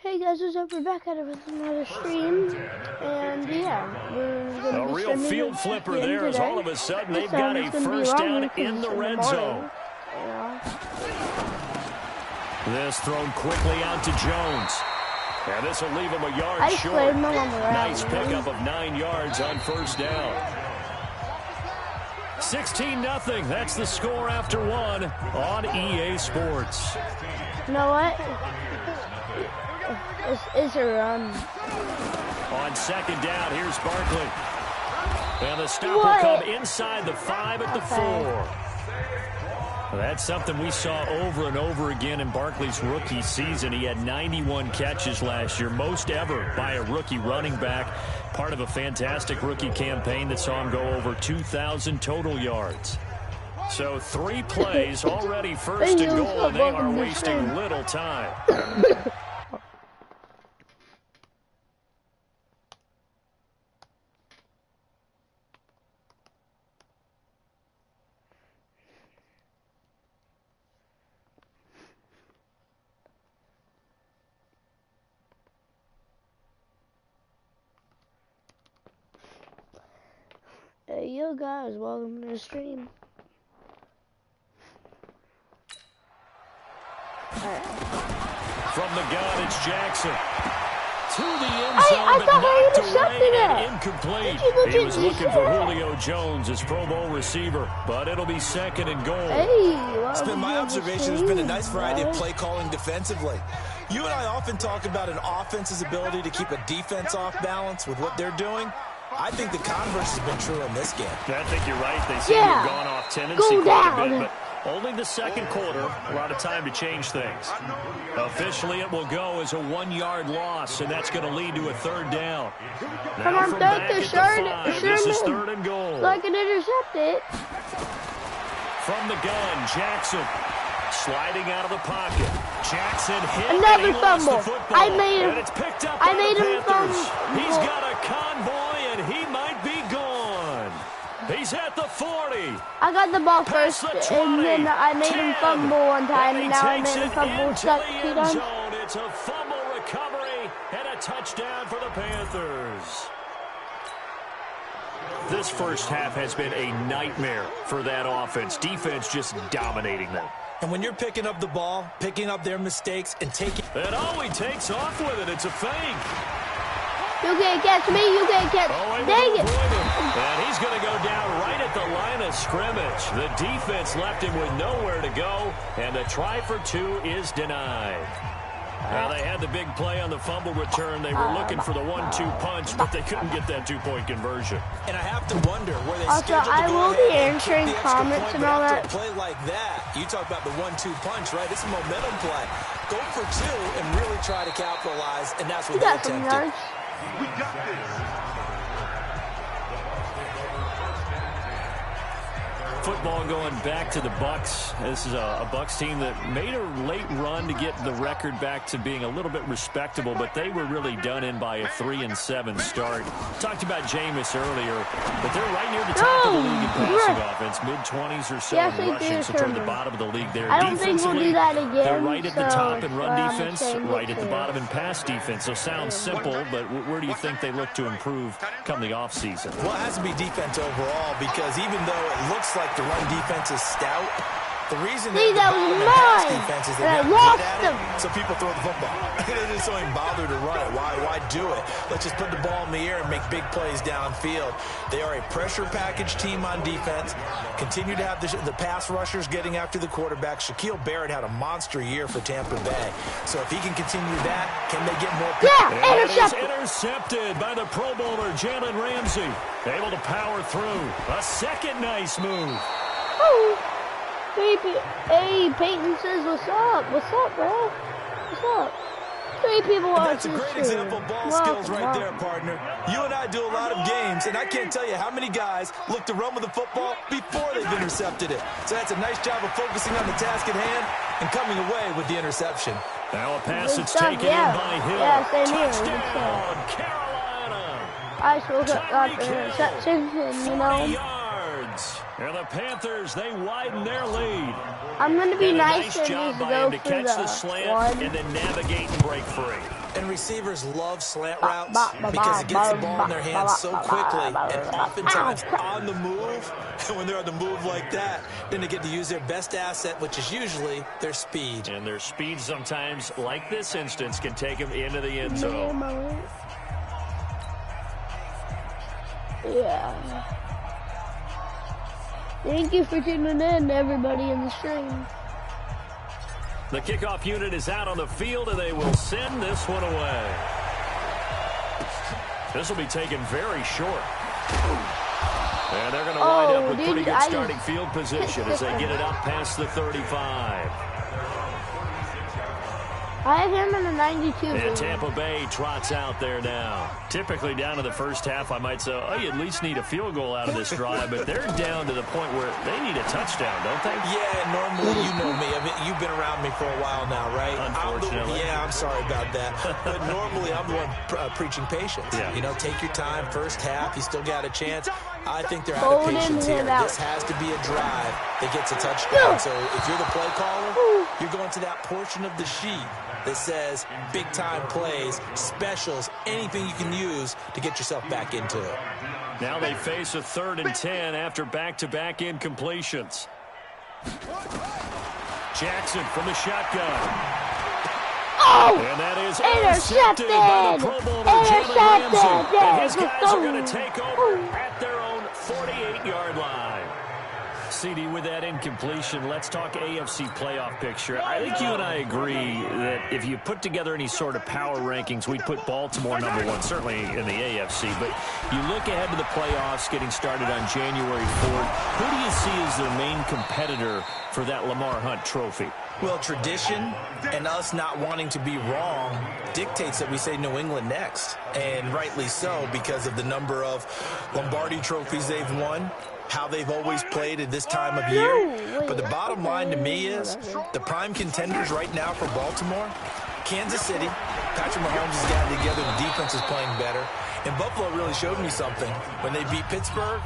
Hey guys, what's up? We're back at it with another stream, and yeah, we're gonna be real field flipper there as all of a sudden they've got a first down in the red zone. Yeah. This thrown quickly out to Jones. And this will leave him a yard short. Nice pickup of 9 yards on first down. 16-0. That's the score after one on EA Sports. You know what? Is there On second down, here's Barkley. And the stop will come inside the 5 at the 4. That's something we saw over and over again in Barkley's rookie season. He had 91 catches last year, most ever by a rookie running back. Part of a fantastic rookie campaign that saw him go over 2,000 total yards. So 3 plays already first and goal, and they are wasting little time. Hey, yo guys, welcome to the stream. From the gun, it's Jackson. To the end zone, but knocked away and incomplete. He was looking for Julio Jones, his Pro Bowl receiver, but it'll be second and goal. It's been my observation. There's been a nice variety of play calling defensively. You and I often talk about an offense's ability to keep a defense off balance with what they're doing. I think the converse has been true in this game. I think you're right. They seem to have gone off tendency quite a bit, but only the second quarter. A lot of time to change things. Officially, it will go as a 1-yard loss, and that's going to lead to a third down. Come on, back to Sherman. This is third and goal. So I can intercept it. From the gun, Jackson sliding out of the pocket. Jackson hit. Another fumble. I made him. And it's picked up I by made the him Panthers. fumble. He's got a convoy, and he might be gone. He's at the 40. I got the ball first, and then I made him fumble one time, and now I made him fumble 2 times. It's a fumble recovery and a touchdown for the Panthers. This first half has been a nightmare for that offense. Defense just dominating them. And when you're picking up the ball, picking up their mistakes, and taking... And he takes off with it. It's a fake. You can't catch me. You can't catch me. Dang it. And he's going to go down right at the line of scrimmage. The defense left him with nowhere to go, and the try for 2 is denied. Now, they had the big play on the fumble return. They were looking for the 1-2 punch, but they couldn't get that 2-point conversion. And I have to wonder where they also, I will be answering comments and all that. Play like that, you talk about the 1-2 punch, right? It's a momentum play. Go for 2 and really try to capitalize, and that's what they attempted. We got this. Football going back to the Bucs. This is a Bucs team that made a late run to get the record back to being a little bit respectable, but they were really done in by a 3-7 start. Talked about Jameis earlier, but they're right near the top of the league in passing offense, mid-20s or so in rushing, so toward the bottom of the league there. I don't think we'll do that again. They're right at the top in run defense, right at the bottom in pass defense. So sounds simple, but where do you think they look to improve come the offseason? Well, it has to be defense overall, because even though it looks like the run defense is stout, the reason that was mine, defense is and I lost them. So people throw the football. They just don't even bother to run it. Why do it? Let's just put the ball in the air and make big plays downfield. They are a pressure package team on defense. Continue to have the pass rushers getting after the quarterback. Shaquille Barrett had a monster year for Tampa Bay. So if he can continue that, can they get more? Intercepted by the Pro Bowler Jalen Ramsey. Able to power through. A second nice move. Oh. Hey, Peyton says, what's up? What's up, bro? What's up? 3 people watching. That's a great example of ball skills right there, partner. You and I do a lot of games, and I can't tell you how many guys look to run with the football before they've intercepted it. So that's a nice job of focusing on the task at hand and coming away with the interception. Now a pass that's taken in by Hill. Yeah, same Touchdown, Carolina. I still got the interception, you know. And the Panthers, they widen their lead. I'm going to be nice and job just by go him to for catch the the slant one. and then navigate and break free. And receivers love slant routes because it gets the ball in their hands so quickly and oftentimes on the move. And when they're on the move like that, then they get to use their best asset, which is usually their speed. And their speed sometimes, like this instance, can take them into the end zone. Yeah. Thank you for tuning in, everybody in the stream. The kickoff unit is out on the field, and they will send this one away. This will be taken very short. And they're going to wind up with pretty good starting field position as they get it up past the 35. I have him in the 92. And Tampa Bay trots out there now. Typically down to the first half, I might say, oh, you at least need a field goal out of this drive, but they're down to the point where they need a touchdown, don't they? Yeah, normally, you know me. I mean, you've been around me for a while now, right? Unfortunately. I'm sorry about that. But normally, I'm the one preaching patience. Yeah. You know, take your time, first half, you still got a chance. I think they're out of patience here. This has to be a drive that gets a touchdown. So if you're the play caller, you're going to that portion of the sheet that says big-time plays, specials, anything you can use to get yourself back into it. Now they face a 3rd and 10 after back-to-back incompletions. Jackson from the shotgun. Oh! And that is Intercepted by the Pro Bowler, Jalen Ramsey. And his guys are going to Intercepted! take over at their own 48-yard line. CD, with that incompletion, let's talk AFC playoff picture. I think you and I agree that if you put together any sort of power rankings, we'd put Baltimore number 1, certainly in the AFC. But you look ahead to the playoffs getting started on January 4th. Who do you see as their main competitor for that Lamar Hunt trophy? Well, tradition and us not wanting to be wrong dictates that we say New England next. And rightly so, because of the number of Lombardi trophies they've won, how they've always played at this time of year. But the bottom line to me is the prime contenders right now for Baltimore, Kansas City. Patrick Mahomes has gotten together. The defense is playing better. And Buffalo really showed me something when they beat Pittsburgh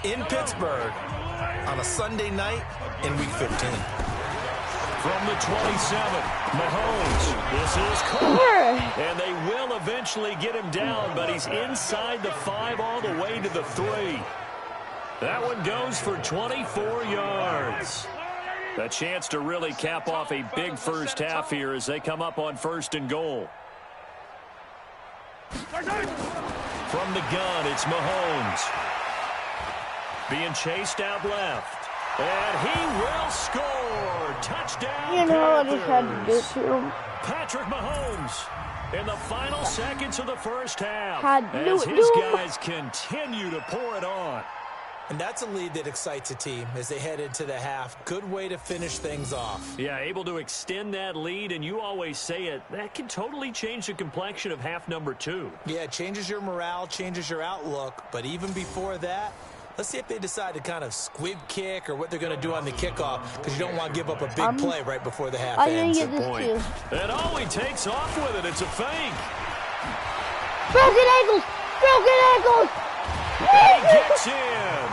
in Pittsburgh on a Sunday night in Week 15. From the 27, Mahomes. This is caught. And they will eventually get him down, but he's inside the 5 all the way to the 3. That one goes for 24 yards. A chance to really cap off a big first half here as they come up on 1st and goal. From the gun, it's Mahomes. Being chased out left. And he will score. Touchdown, You know what I Panthers. just had to do to him? Patrick Mahomes in the final seconds of the first half Had to as do his it. guys continue to pour it on. And that's a lead that excites a team as they head into the half. Good way to finish things off. Yeah, able to extend that lead, and you always say it, that can totally change the complexion of half number 2. Yeah, it changes your morale, changes your outlook. But even before that, let's see if they decide to kind of squib kick or what they're going to do on the kickoff, because you don't want to give up a big play right before the half I'm gonna ends. get this Point. too. And oh, he takes off with it. It's a fake. Broken ankles! Broken ankles! And he gets in.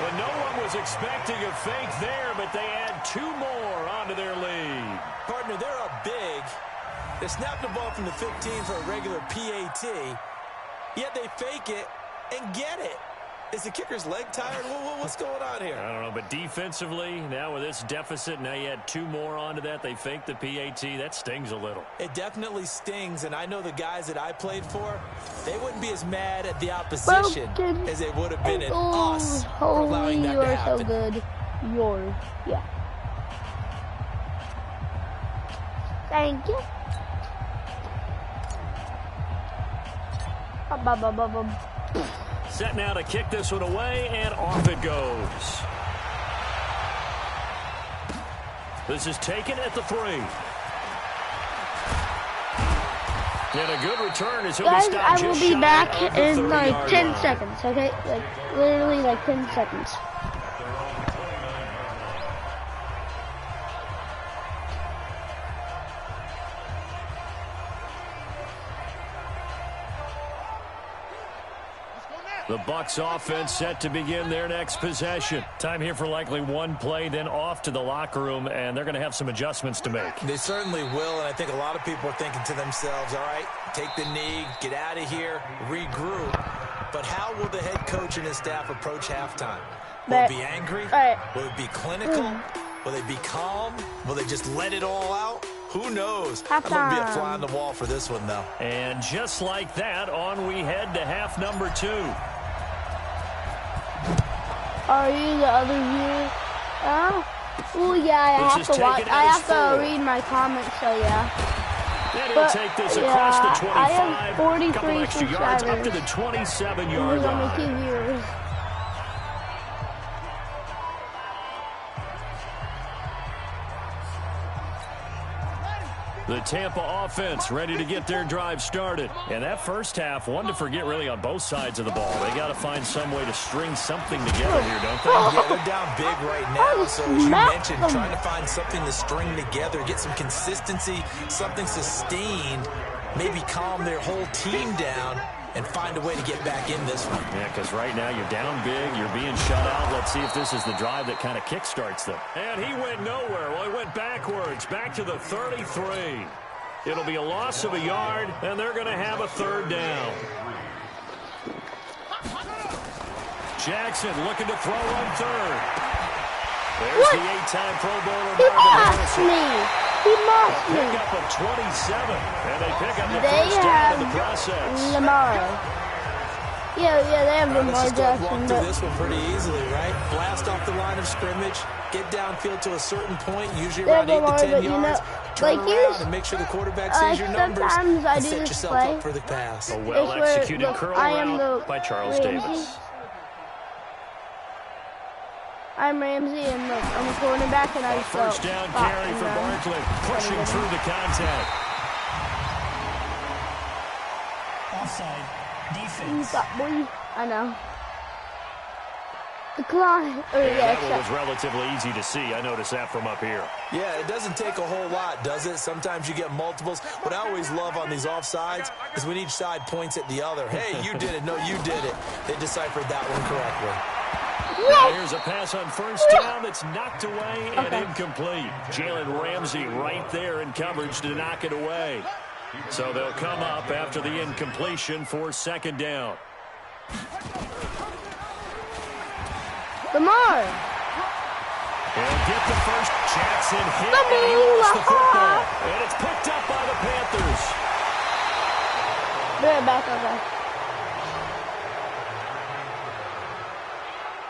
Well, no one was expecting a fake there, but they add 2 more onto their lead. Partner, they're up big. They snap the ball from the 15 for a regular PAT, yet they fake it and get it. Is the kicker's leg tired? What's going on here? I don't know, but defensively, now with this deficit, now you add 2 more onto that. They fake the PAT. That stings a little. It definitely stings, and I know the guys that I played for, they wouldn't be as mad at the opposition as they would have been at us for allowing that to happen. You are so good. Yeah. Thank you. Set now to kick this one away, and off it goes. This is taken at the 3. And a good return as he'll Guys, be I stopped will just be shy back of the in like 30-yard 10 line. seconds, okay? Like, literally like 10 seconds. The Bucs offense set to begin their next possession. Time here for likely one play, then off to the locker room, and they're going to have some adjustments to make. They certainly will, and I think a lot of people are thinking to themselves, all right, take the knee, get out of here, regroup. But how will the head coach and his staff approach halftime? Will it be angry? Will it be clinical? Will they be calm? Will they just let it all out? Who knows? I'm going to be a fly on the wall for this one, though. And just like that, on we head to half number 2. Are you the other view? Oh, yeah, I have to watch. I have to read my comments, so yeah. And he'll take this across the 25. I have 43 extra yards up to the 27-yard line. The Tampa offense ready to get their drive started. And that first half, one to forget really on both sides of the ball. They got to find some way to string something together here, don't they? Yeah, they're down big right now. So as you mentioned, trying to find something to string together, get some consistency, something sustained, maybe calm their whole team down and find a way to get back in this one. Yeah, because right now you're down big, you're being shut out. Let's see if this is the drive that kind of kickstarts them. And he went nowhere. Well, he went backwards, back to the 33. It'll be a loss of a yard, and they're going to have a third down. Jackson looking to throw on third. There's the 8-time Pro Bowler. He mossed me. He mossed me. Pick up a 27, and they pick up the first down in the process. Lamar. Yeah, they have Lamar Jackson. Walk through this one pretty easily, right? Blast off the line of scrimmage, get downfield to a certain point, usually around 8 to 10 yards. Turn around and make sure the quarterback sees your numbers and set yourself up for the pass. A well-executed curl route by Charles Davis. I'm Ramsey, and look, I'm a cornerback, and I just first down carry for Barkley, pushing through the contact. Offside defense. I know. The clock. That one was relatively easy to see. I noticed that from up here. Yeah, it doesn't take a whole lot, does it? Sometimes you get multiples. What I always love on these offsides is when each side points at the other. Hey, you did it. No, you did it. They deciphered that one correctly. Now here's a pass on first down that's knocked away and incomplete. Jalen Ramsey right there in coverage to knock it away. So they'll come up after the incompletion for second down. Lamar. He'll get the first. Jackson hit, and he lost the football. And it's picked up by the Panthers. They're back over.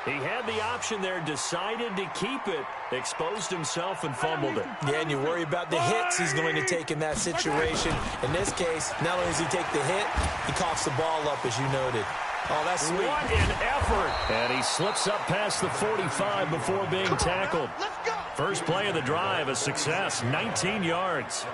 He had the option there, decided to keep it, exposed himself and fumbled it. Yeah, and you worry about the hits he's going to take in that situation. In this case, not only does he take the hit, he coughs the ball up, as you noted. Oh, that's sweet. What an effort. And he slips up past the 45 before being tackled. First play of the drive, a success, 19 yards.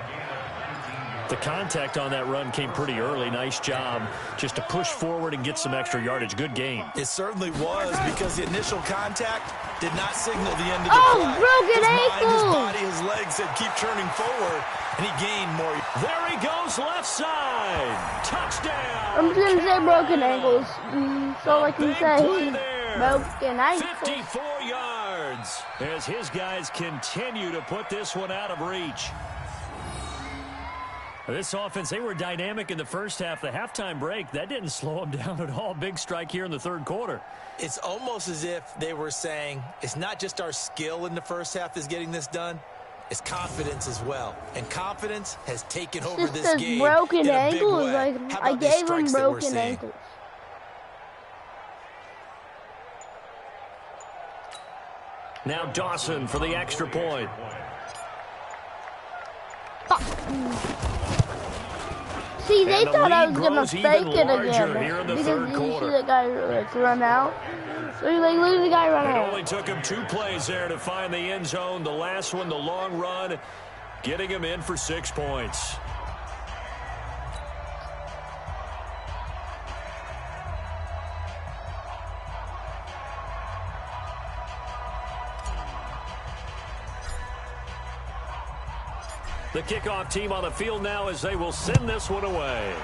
The contact on that run came pretty early. Nice job just to push forward and get some extra yardage. Good game. It certainly was, because the initial contact did not signal the end of the play. Broken ankle. His body, his legs said keep turning forward, and he gained more. There he goes, left side. Touchdown. I'm going to say broken ankles. So I can say broken ankles. 54 yards as his guys continue to put this one out of reach. This offense, they were dynamic in the first half. The halftime break, that didn't slow them down at all. Big strike here in the third quarter. It's almost as if they were saying, it's not just our skill in the first half that's getting this done, it's confidence as well. And confidence has taken over this game broken in a big ankles. way. Like, I gave him broken ankles. Now Dawson for the extra point. See, they thought I was going to fake it again. Here in the because third you quarter. see that guy like, run out. So you like, look at the guy run out. It only took him 2 plays there to find the end zone. The last one, the long run, getting him in for 6 points. The kickoff team on the field now as they will send this one away.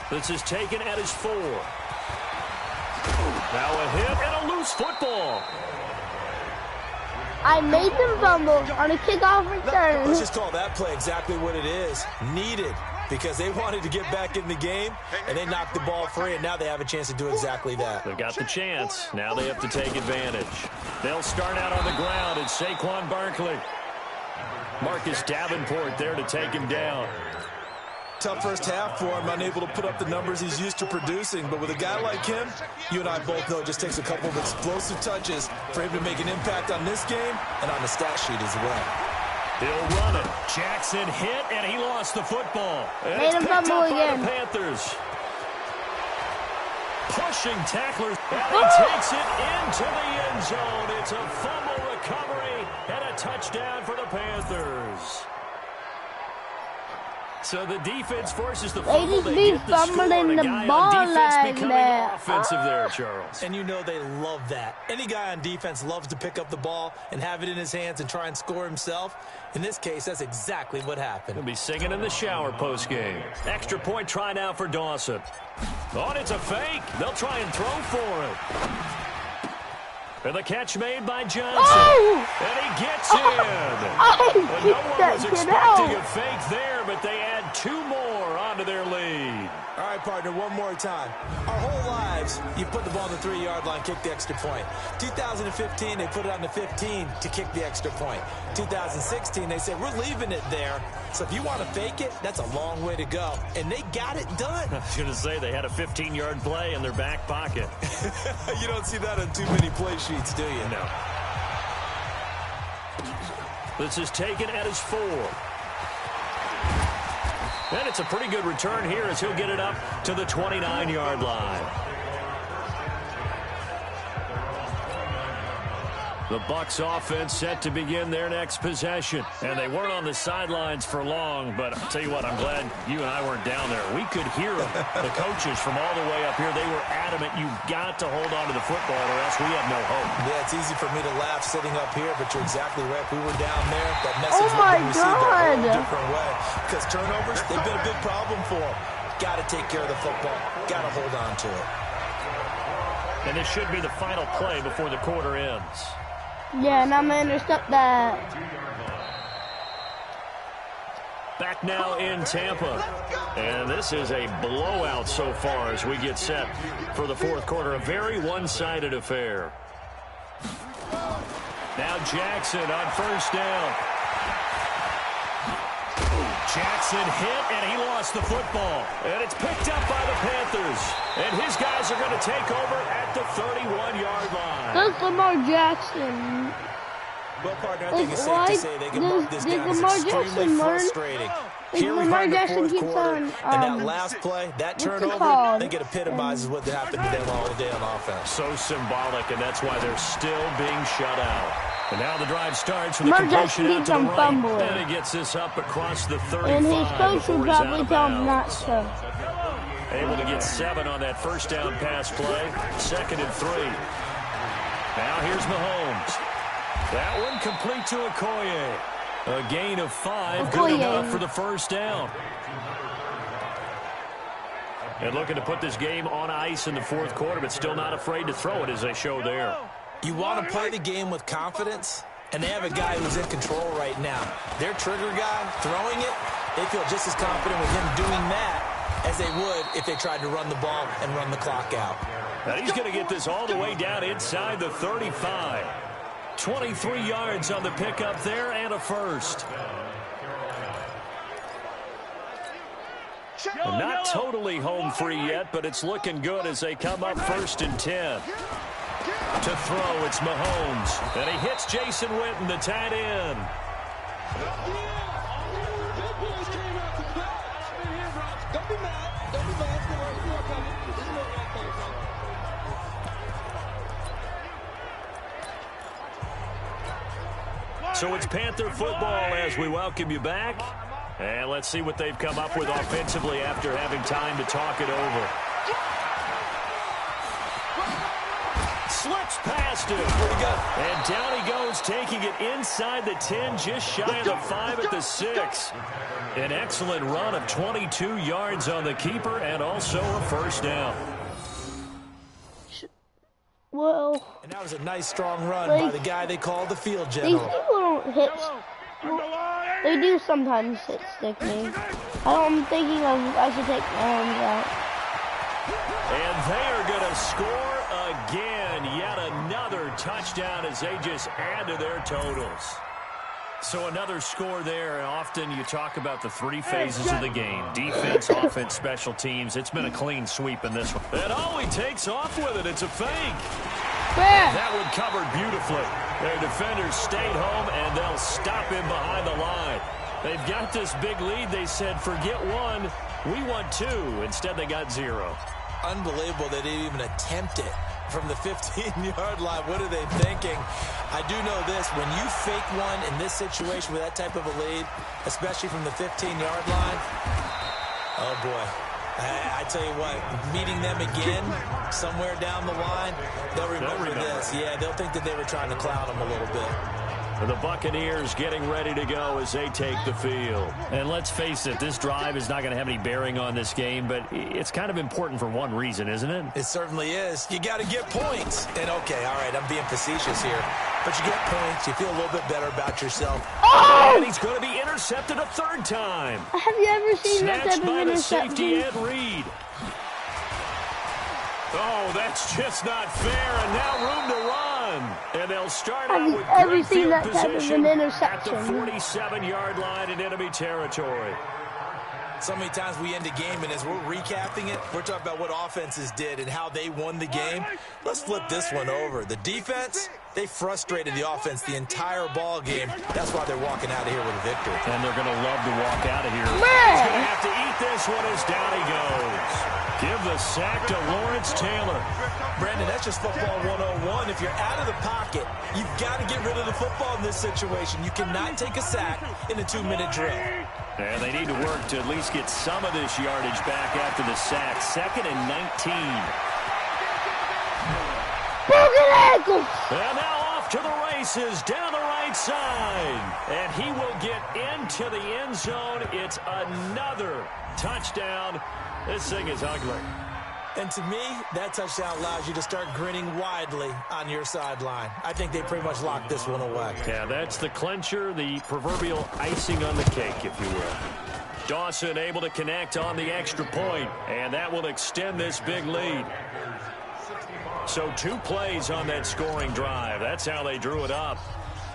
This is taken at his 4. Now a hit and a loose football. I made them fumble on a kickoff return. Let's just call that play exactly what it is. Needed. Because they wanted to get back in the game, and they knocked the ball free, and now they have a chance to do exactly that. They've got the chance. Now they have to take advantage. They'll start out on the ground. It's Saquon Barkley. Marcus Davenport there to take him down. Tough first half for him, unable to put up the numbers he's used to producing. But with a guy like him, you and I both know it just takes a couple of explosive touches for him to make an impact on this game and on the stat sheet as well. He'll run it. Jackson hit, and he lost the football. And made him fumble again. The Panthers. Pushing tacklers, and he takes it into the end zone. It's a fumble recovery and a touchdown for the Panthers. So the defense forces the fumble. They just be fumbling the ball like that. Offensive there, Charles. And you know they love that. Any guy on defense loves to pick up the ball and have it in his hands and try and score himself. In this case, that's exactly what happened. He'll be singing in the shower postgame. Extra point try now for Dawson. Oh, and it's a fake. They'll try and throw for it. And the catch made by Johnson. Oh! And he gets in. Oh, No one was expecting a fake there, but they add 2 more onto their lead. All right, partner, one more time. Our whole lives, you put the ball on the 3-yard line, kick the extra point. 2015, they put it on the 15 to kick the extra point. 2016, they said, we're leaving it there. So if you want to fake it, that's a long way to go. And they got it done. I was going to say they had a 15-yard play in their back pocket. You don't see that on too many play sheets, do you? No. This is taken at his 4. And it's a pretty good return here as he'll get it up to the 29-yard line. The Bucs offense set to begin their next possession. And they weren't on the sidelines for long, but I'll tell you what, I'm glad you and I weren't down there. We could hear them. The coaches from all the way up here, they were adamant, you've got to hold on to the football or else we have no hope. Yeah, it's easy for me to laugh sitting up here, but you're exactly right. If we were down there, that message would be received a whole different way. Because turnovers, they've been a big problem for them. Got to take care of the football. Got to hold on to it. And this should be the final play before the quarter ends. Yeah, and I'm going to intercept that. Back now in Tampa. And this is a blowout so far as we get set for the fourth quarter. A very one-sided affair. Now Jackson on first down. Jackson hit, and he lost the football. And it's picked up by the Panthers. And his guys are going to take over at the 31-yard line. That's Lamar Jackson. Well, partner, I think it's safe to say they can mark this down as extremely frustrating. Here we are in the fourth quarter, and that last play, that turnover, I think it epitomizes what happened to them all day on offense. So symbolic, and that's why they're still being shut out. And now the drive starts from the completion out to the right. And he gets this up across the 35. And his coach will probably tell him not to. Able to get 7 on that first down pass play. 2nd and 3. Now here's Mahomes. That one complete to Okoye. A gain of 5. Good enough for the first down. And looking to put this game on ice in the fourth quarter, but still not afraid to throw it as they show there. You want to play the game with confidence, and they have a guy who's in control right now. Their trigger guy throwing it, they feel just as confident with him doing that as they would if they tried to run the ball and run the clock out. And he's going to get this all the way down inside the 35. 23 yards on the pickup there and a first. And not totally home free yet, but it's looking good as they come up 1st and 10. To throw, it's Mahomes. And he hits Jason Witten, the tight end. So it's Panther football as we welcome you back. And let's see what they've come up with offensively after having time to talk it over. Slips past him. Pretty good. And down he goes, taking it inside the 10, just shy of the 5 at the 6. An excellent run of 22 yards on the keeper and also a first down. Well, And that was a nice, strong run by the guy they call the field these general. people don't hit. They do sometimes hit stick me. I'm thinking I should take my arms out. And they are going to score again. Yet another touchdown as they just add to their totals. So another score there, and often you talk about the 3 phases of the game. Defense, offense, special teams. It's been a clean sweep in this one. And oh, he takes off with it. It's a fake. That one covered beautifully. Their defenders stayed home, and they'll stop him behind the line. They've got this big lead. They said, forget 1, we want 2. Instead, they got 0. Unbelievable they didn't even attempt it from the 15-yard line. What are they thinking? I do know this. When you fake one in this situation with that type of a lead, especially from the 15-yard line, oh, boy. I tell you what, meeting them again somewhere down the line, they'll remember this. Yeah, they'll think that they were trying to clown them a little bit. The Buccaneers getting ready to go as they take the field. And let's face it, this drive is not going to have any bearing on this game, but it's kind of important for one reason, isn't it? It certainly is. You got to get points. And, okay, all right, I'm being facetious here. But you get points. You feel a little bit better about yourself. Oh! And he's going to be intercepted a 3rd time. Have you ever seen that type of Snatched by the interception? safety, Ed Reed. Oh, that's just not fair, and now room to run. And they'll start out with great field position at the 47-yard line in enemy territory. So many times we end a game, and as we're recapping it, we're talking about what offenses did and how they won the game. Let's flip this one over. The defense, they frustrated the offense the entire ball game. That's why they're walking out of here with a victory. And they're going to love to walk out of here. He's going to have to eat this one as down he goes. Give the sack to Lawrence Taylor. Brandon, that's just football 101. If you're out of the pocket, you've got to get rid of the football in this situation. You cannot take a sack in a 2-minute drill. And they need to work to at least get some of this yardage back after the sack. 2nd and 19. Broken ankle. And now off to the races down the right side. And he will get into the end zone. It's another touchdown. This thing is ugly. And to me, that touchdown allows you to start grinning widely on your sideline. I think they pretty much locked this one away. Yeah, that's the clincher, the proverbial icing on the cake, if you will. Dawson able to connect on the extra point, and that will extend this big lead. So 2 plays on that scoring drive. That's how they drew it up.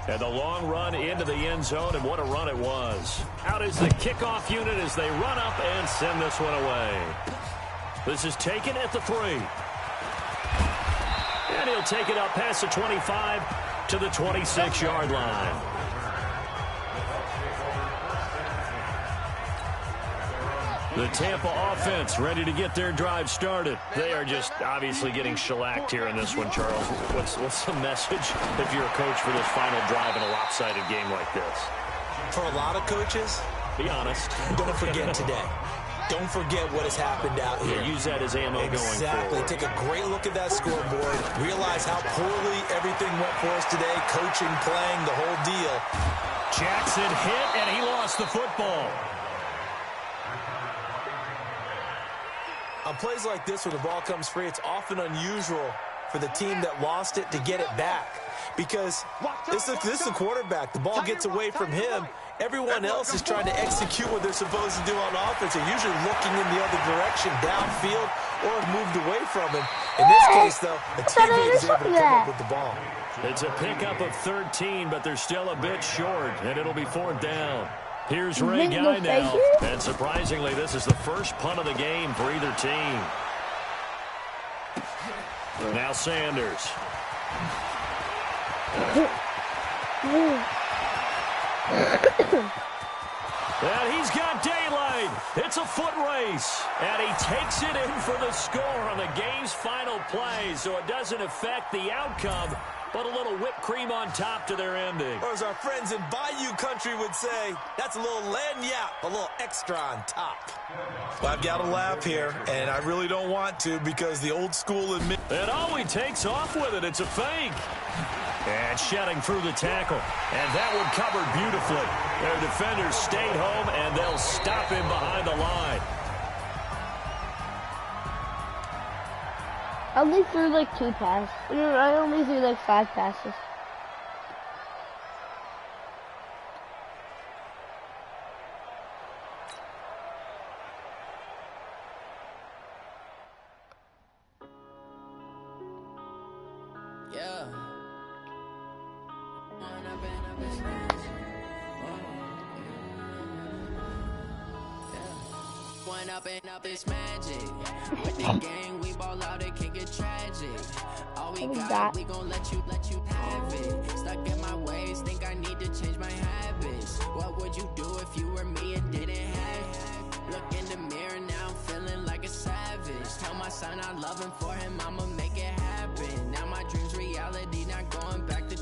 And the long run into the end zone, and what a run it was. Out is the kickoff unit as they run up and send this one away. This is taken at the 3. And he'll take it up past the 25 to the 26-yard line. The Tampa offense ready to get their drive started. They are just obviously getting shellacked here in this one, Charles. What's the message if you're a coach for this final drive in a lopsided game like this? For a lot of coaches, be honest. Don't forget today. Don't forget what has happened out here. Yeah, use that as ammo going forward. Exactly. Take a great look at that scoreboard. Realize how poorly everything went for us today. Coaching, playing, the whole deal. Jackson hit, and he lost the football. On plays like this where the ball comes free, it's often unusual for the team that lost it to get it back. Because this is the quarterback. The ball gets away from him. Everyone else is trying to execute what they're supposed to do on offense. They're usually looking in the other direction, downfield, or have moved away from him. In this case, though, the teammate is able to come up with the ball. It's a pickup of 13, but they're still a bit short, and it'll be 4th down. Here's Ray Guy now, and surprisingly, this is the first punt of the game for either team. Now Sanders. And he's got daylight. It's a foot race. And he takes it in for the score on the game's final play. So it doesn't affect the outcome, but a little whipped cream on top to their ending. Or as our friends in Bayou country would say, that's a little lagniappe, a little extra on top. Well, I've got to laugh here, and I really don't want to because the old school admit. And Alway takes off with it. It's a fake. And shedding through the tackle. And that one covered beautifully. Their defenders stayed home, and they'll stop him behind the line. I only threw like 2 passes. I only threw like 5 passes. Yeah. One up and up is magic. With the gang, we ball out, it can get tragic. All we got, we gon' let you have it. Stuck in my ways, think I need to change my habits. What would you do if you were me and didn't have it? Look in the mirror, now I'm feeling like a savage. Tell my son I love him, for him I'ma make it happen. Now my dream's reality, not going back to.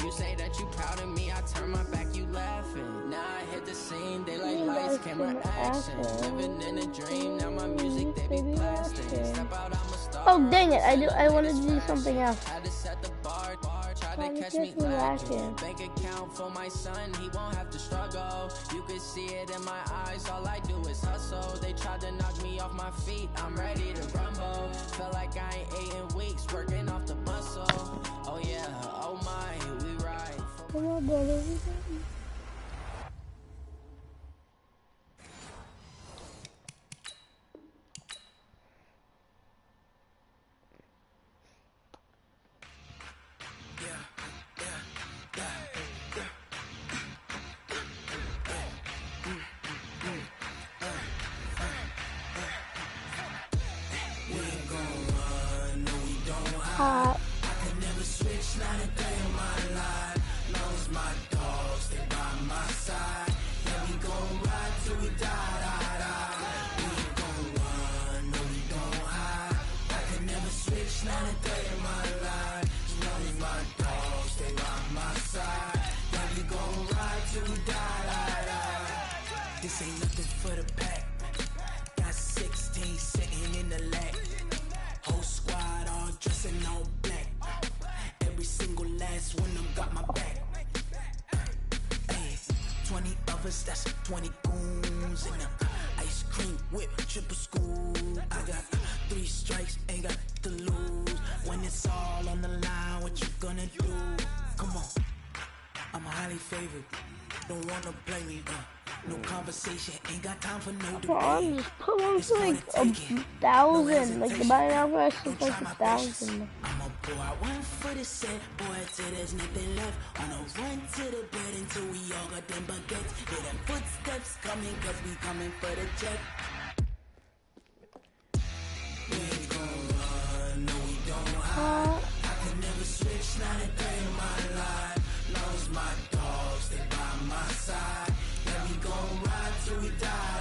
You say that you proud of me, I turn my back, you laughing. Now I hit the scene, they like lights, camera, action. Living in a dream, now my music, they be blasting. Step out, I'm a star. Oh dang it, I wanted to do something else. Had to set the bar, try to catch me lacking. Bank account for my son, he won't have to struggle. You could see it in my eyes, all I do is hustle. They tried to knock me off my feet, I'm ready to rumble. Feel like I ain't ate in weeks, working off the muscle. Oh yeah, oh my, we ride. Come on, brother. I can never switch, not a day in my life. Lost my dogs, they by my side. Yeah, we gon' ride till we die. We ain't gon' run, no, we don't hide. I can never switch, not a day in my life. Lost my dogs, they by my side. Yeah, we gon' ride till we die. This ain't nothing for the pack. Got 16 sitting in the lag. Whole squad all dressing all black. Every single last one of them got my back. Hey, 20 of us, that's 20 goons in a ice cream whip, triple school. I got 3 strikes, ain't got to lose. When it's all on the line, what you gonna do? Come on, I'm highly favored. Don't wanna play me, no conversation, ain't got time for no debate. Just put one to like 1,000. Like the buy now price is like 1,000. I'ma pour out one for the set, boy, till there's nothing left. On a run to the bed until we all got them baguettes. Hear them footsteps coming, cause we coming for the check. We ain't gon' run, no, we don't hide. I can never switch, not a day in my life. Lost my dogs, they by my side. Yeah, we gon' ride till we die.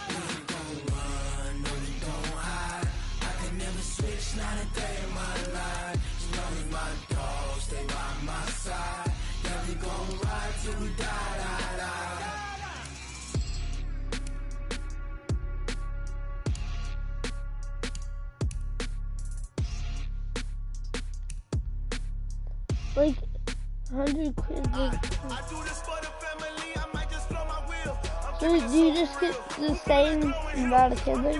We ain't gon' run, no, we don't hide. I can never switch, not a day in my life. Lost my dogs, they by my side. Yeah, we gon' ride till we die. Like 100 quid. So do you just get the same amount of kids?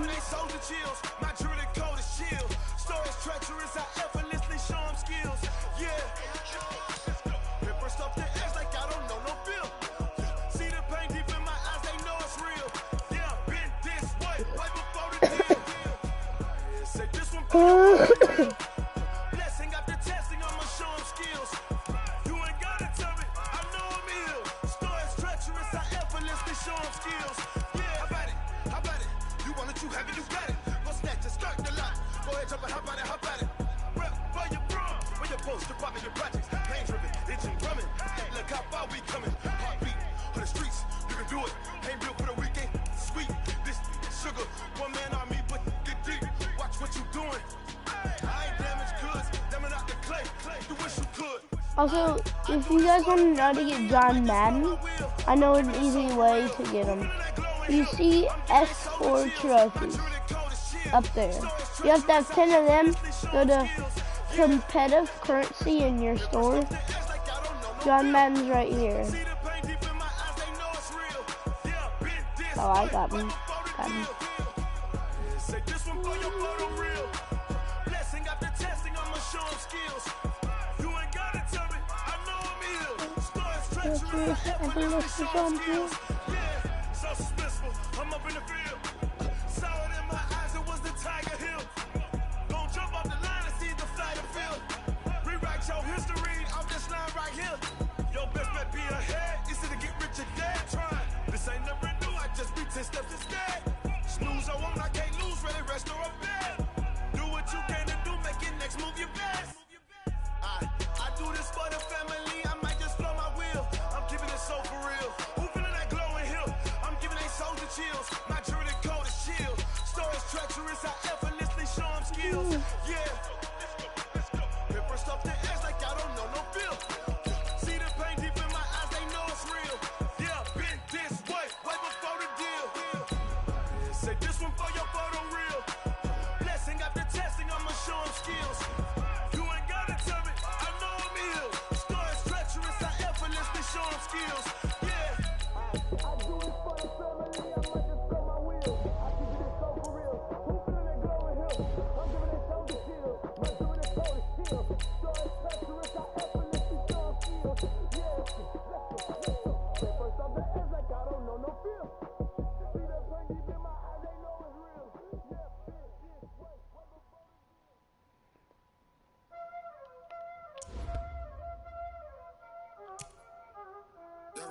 Also, if you guys want to know how to get John Madden, I know an easy way to get him. You see S4 trophies up there. You have to have 10 of them. Go to competitive currency in your store. John Madden's right here. Oh, I got him.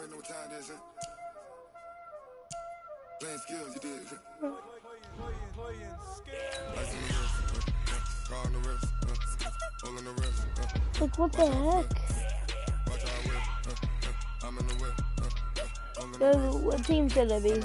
Know what time it is, playing skills, you did. Playing skills. Like, what the heck? What team should it be?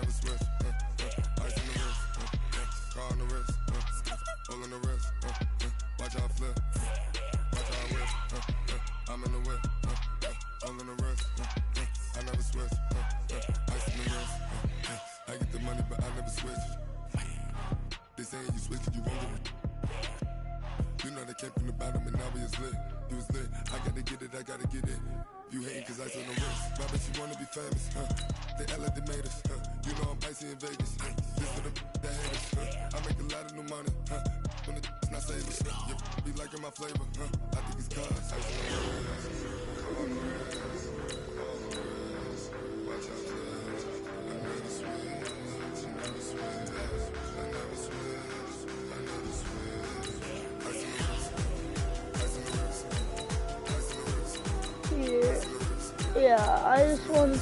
Yeah, I just want.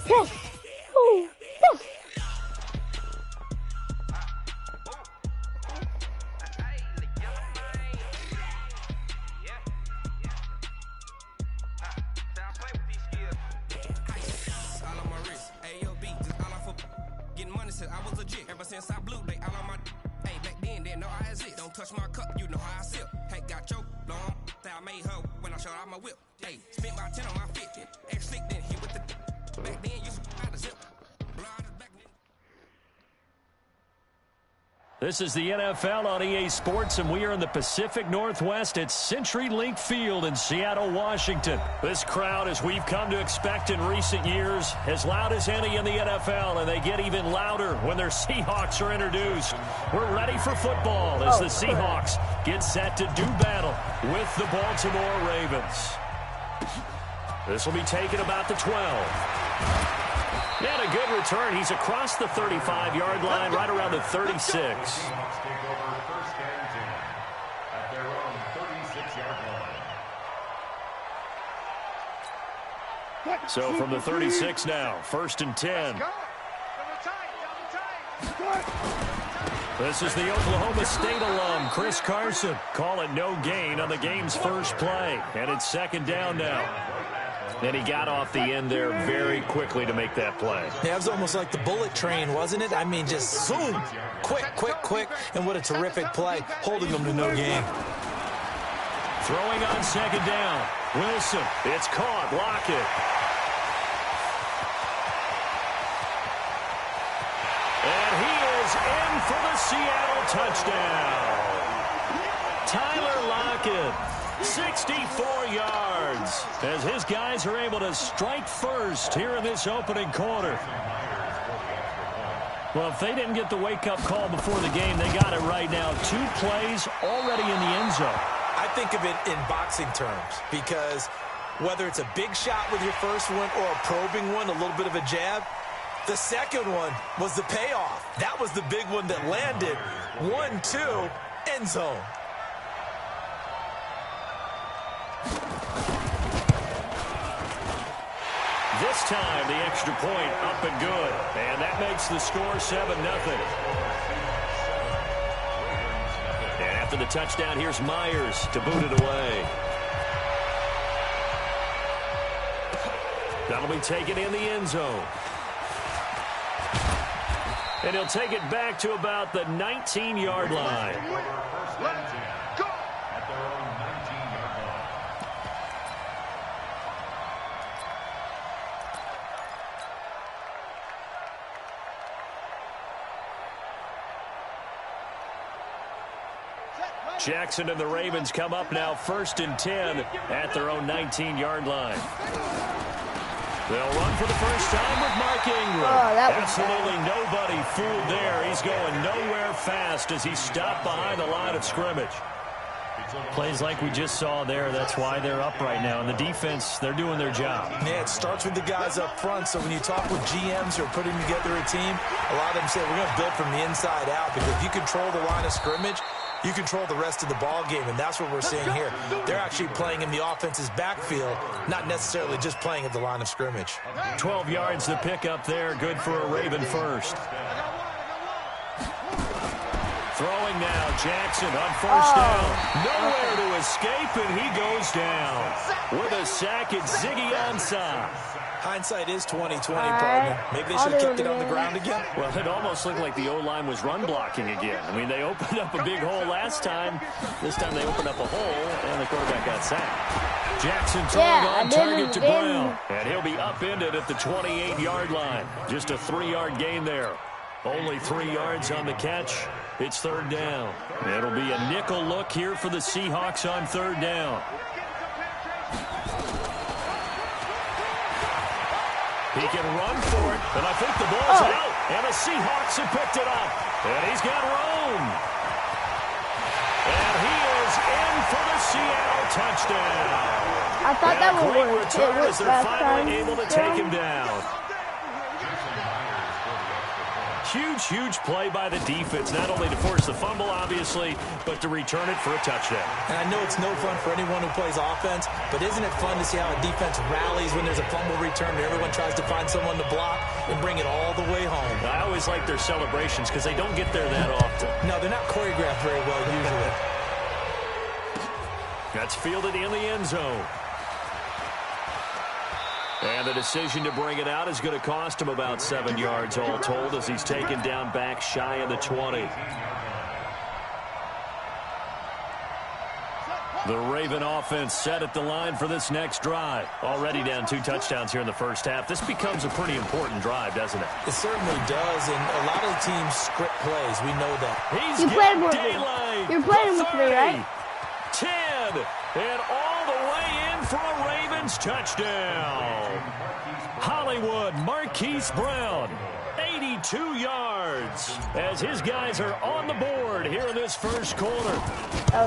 Yes! Oh, yes! Getting money since I was legit. Ever since I blew, they all on my. Hey, back then, they know I exist. Don't touch my cup, you know how I sip. Hey, got your long. I made her when I showed out my whip. Hey, spent about 10 on my 50. X-Slick then hit with the. Back then, you had a zip. This is the NFL on EA Sports, and we are in the Pacific Northwest at CenturyLink Field in Seattle, Washington. This crowd, as we've come to expect in recent years, as loud as any in the NFL, and they get even louder when their Seahawks are introduced. We're ready for football as the Seahawks get set to do battle with the Baltimore Ravens. This will be taken about the 12. And a good return. He's across the 35-yard line, right around the 36. So from the 36 now, 1st and 10. This is the Oklahoma State alum, Chris Carson. Call it no gain on the game's first play. And it's 2nd down now. And he got off the end there very quickly to make that play. Yeah, it was almost like the bullet train, wasn't it? I mean, just zoom, quick, and what a terrific play, holding them to no gain. Throwing on second down. Wilson. It's caught. Lockett. And he is in for the Seattle touchdown. Tyler Lockett, 64 yards, as his guys are able to strike first here in this opening quarter. Well, if they didn't get the wake-up call before the game, they got it right now. 2 plays already in the end zone. I think of it in boxing terms because whether it's a big shot with your first one or a probing one, a little bit of a jab, the second one was the payoff. That was the big one that landed. 1-2, end zone. This time, the extra point up and good. And that makes the score 7-0. And after the touchdown, here's Myers to boot it away. That'll be taken in the end zone. And he'll take it back to about the 19-yard line. Let's go! At their own 19-yard line. Jackson and the Ravens come up now 1st and 10 at their own 19-yard line. They'll run for the first time with Mark Ingram. Absolutely nobody fooled there. He's going nowhere fast as he stopped behind the line of scrimmage. Plays like we just saw there. That's why they're up right now. And the defense, they're doing their job. Yeah, it starts with the guys up front. So when you talk with GMs who are putting together a team, a lot of them say we're going to build from the inside out, because if you control the line of scrimmage, you control the rest of the ball game, and that's what we're seeing here. They're actually playing in the offense's backfield, not necessarily just playing at the line of scrimmage. 12 yards to pick up there. Good for a Raven first. Throwing now, Jackson on first down. Nowhere to escape, and he goes down. With a sack, it's Ziggy Ansah. Hindsight is 20/20, partner. Maybe they should have kicked it on the ground again. Well, it almost looked like the O-line was run blocking again. I mean, they opened up a big hole last time. This time they opened up a hole, and the quarterback got sacked. Jackson throwing on target to Brown. And he'll be upended at the 28-yard line. Just a 3-yard gain there. Only 3 yards on the catch. It's 3rd down. It'll be a nickel look here for the Seahawks on 3rd down. He can run for it, and I think the ball's out. And the Seahawks have picked it up. And he's got room. And he is in for the Seattle touchdown. I thought that would great work. return as they're finally able to take him down. Huge play by the defense, not only to force the fumble, obviously, but to return it for a touchdown. And I know it's no fun for anyone who plays offense, but isn't it fun to see how a defense rallies when there's a fumble return and everyone tries to find someone to block and bring it all the way home? I always like their celebrations because they don't get there that often. No, they're not choreographed very well usually. That's fielded in the end zone. And the decision to bring it out is going to cost him about 7 yards all told as he's taken down back shy of the 20. The Raven offense set at the line for this next drive. Already down 2 touchdowns here in the first half. This becomes a pretty important drive, doesn't it? It certainly does, and a lot of teams script plays. We know that. He's getting daylight. You're playing with me, right? 10, and all the way in for a Ravens touchdown. Hollywood Marquise Brown, 82 yards, as his guys are on the board here in this first quarter.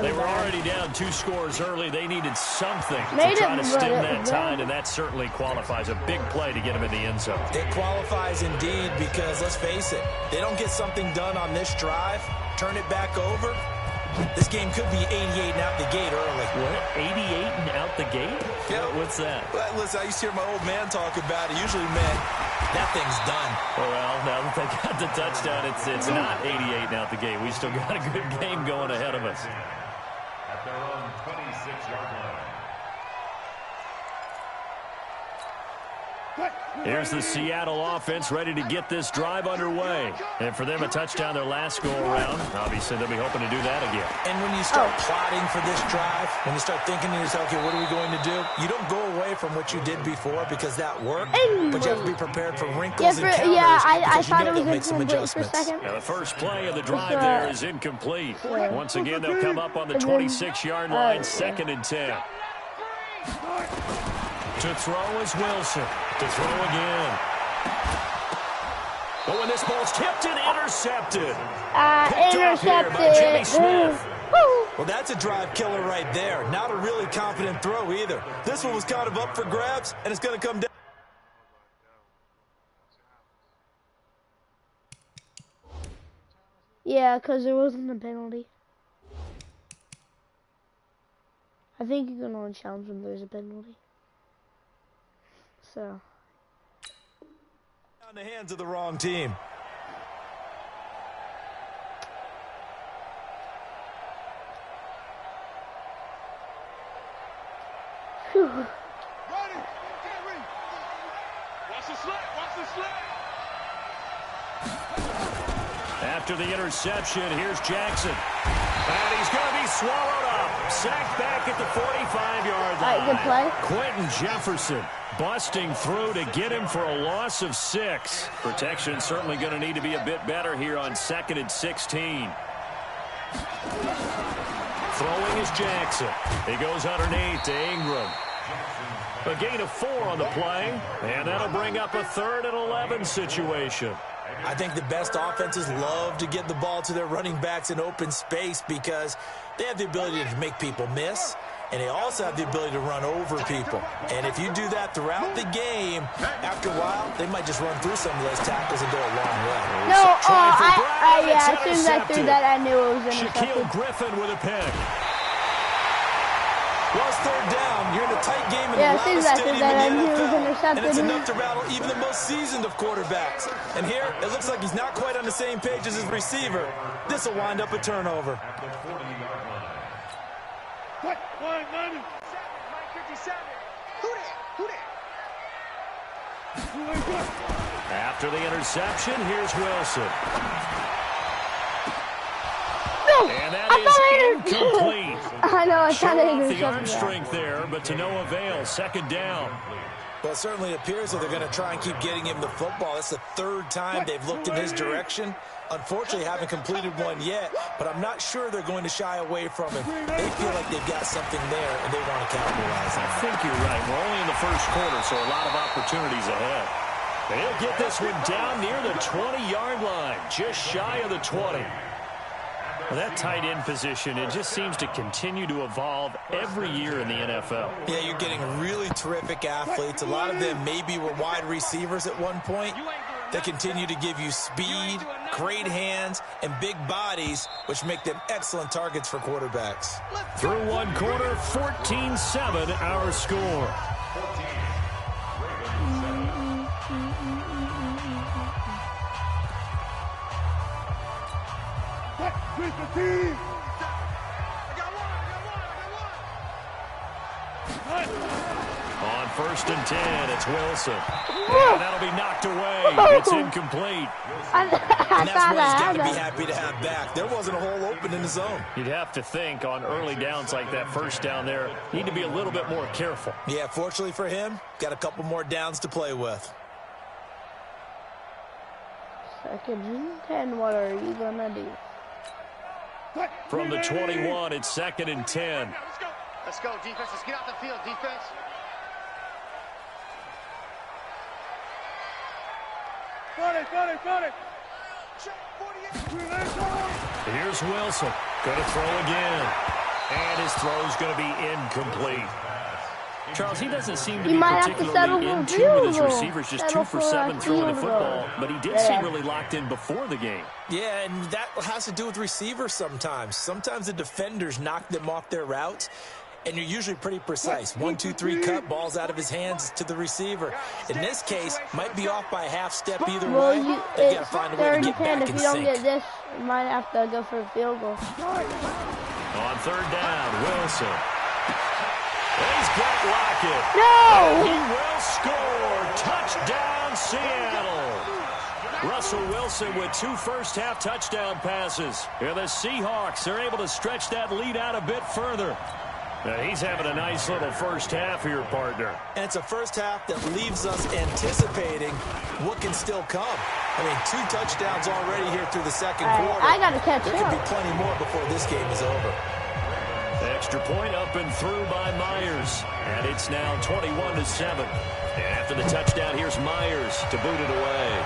They were already down 2 scores early. They needed something to try to stem that tide, and that certainly qualifies. A big play to get him in the end zone. It qualifies indeed because, let's face it, they don't get something done on this drive, turn it back over, this game could be 88 and out the gate early. What? 88 and out the gate? Yeah. What's that? Well, listen, I used to hear my old man talk about it. Usually meant that thing's done. Well, now that they got the touchdown, it's not 88 and out the gate. We still got a good game going ahead of us. At their own 26-yard line. Here's the Seattle offense ready to get this drive underway. And for them, a touchdown their last go-around. Obviously, they'll be hoping to do that again. And when you start plotting for this drive, when you start thinking to yourself, okay, what are we going to do? You don't go away from what you did before because that worked, but you have to be prepared for wrinkles and counters. Yeah, I thought it was make some incomplete for a adjustments. second. Now, the first play of the drive there is incomplete. Once again, they'll come up on the 26-yard line, 2nd and 10. To throw is Wilson. To throw again. But when this ball's tipped and intercepted. Intercepted. By Jimmy Smith. Well, that's a drive killer right there. Not a really confident throw either. This one was kind of up for grabs, and it's going to come down. Yeah, because there wasn't a penalty. I think you can only challenge when there's a penalty. So. On the hands of the wrong team. Whew. Watch the slant. Watch the slant. After the interception, here's Jackson. And he's going to be swallowed up. Sacked back at the 45-yard line. Good play. Quentin Jefferson busting through to get him for a loss of 6. Protection certainly going to need to be a bit better here on 2nd and 16. Throwing is Jackson. He goes underneath to Ingram. A gain of 4 on the play, and that'll bring up a 3rd and 11 situation. I think the best offenses love to get the ball to their running backs in open space because they have the ability to make people miss, and they also have the ability to run over people. And if you do that throughout the game, after a while, they might just run through some of those tackles and go a long way. No, as soon as I threw that, I knew it was intercepted. Shaquille Griffin with a pick. Well, it's 3rd down. You're in a tight game in the loudest stadium in the NFL, and it's enough to rattle even the most seasoned of quarterbacks. And here, it looks like he's not quite on the same page as his receiver. This will wind up a turnover. After the interception, here's Wilson. And that is incomplete. I know, I Showed thought off it the arm strength there, but to no avail. 2nd down. Well, it certainly appears that they're going to try and keep getting him the football. That's the 3rd time they've looked in his direction. Unfortunately, haven't completed one yet, but I'm not sure they're going to shy away from him. They feel like they've got something there, and they want to capitalize on it. I think you're right. We're only in the 1st quarter, so a lot of opportunities ahead. They'll get this one down near the 20-yard line, just shy of the 20. Well, that tight end position, it just seems to continue to evolve every year in the NFL. Yeah, you're getting really terrific athletes. A lot of them maybe were wide receivers at one point. They continue to give you speed, great hands, and big bodies, which make them excellent targets for quarterbacks. Through 1 quarter, 14-7 our score. On 1st and 10, it's Wilson. And that'll be knocked away. It's incomplete. And that's what he's got to be happy to have back. There wasn't a hole open in the zone. You'd have to think on early downs like that, 1st down there, need to be a little bit more careful. Yeah, fortunately for him, got a couple more downs to play with. 2nd and 10, what are you going to do? From the 21, it's 2nd and 10. Let's go, defense. Let's get out the field, defense. Got it. Here's Wilson. Going to throw again. And his throw's going to be incomplete. Charles, he doesn't seem to be particularly in tune with his receivers, just 2 for 7 throwing the football, but he did seem really locked in before the game. Yeah, and that has to do with receivers sometimes. Sometimes the defenders knock them off their routes, and you're usually pretty precise. 1, 2, 3 cut, balls out of his hands to the receiver. In this case, might be off by a half step either way. They got to find a way to get back If in you don't sync. get this, you might have to go for a field goal. On 3rd down, Wilson. He's got Lockett. No! He will score. Touchdown, Seattle. Russell Wilson with 2 first-half touchdown passes. And the Seahawks are able to stretch that lead out a bit further. He's having a nice little first half here, partner. And it's a first half that leaves us anticipating what can still come. I mean, 2 touchdowns already here through the second quarter. I got to catch There up. could be plenty more before this game is over. Extra point up and through by Myers. And it's now 21-7. And after the touchdown, here's Myers to boot it away.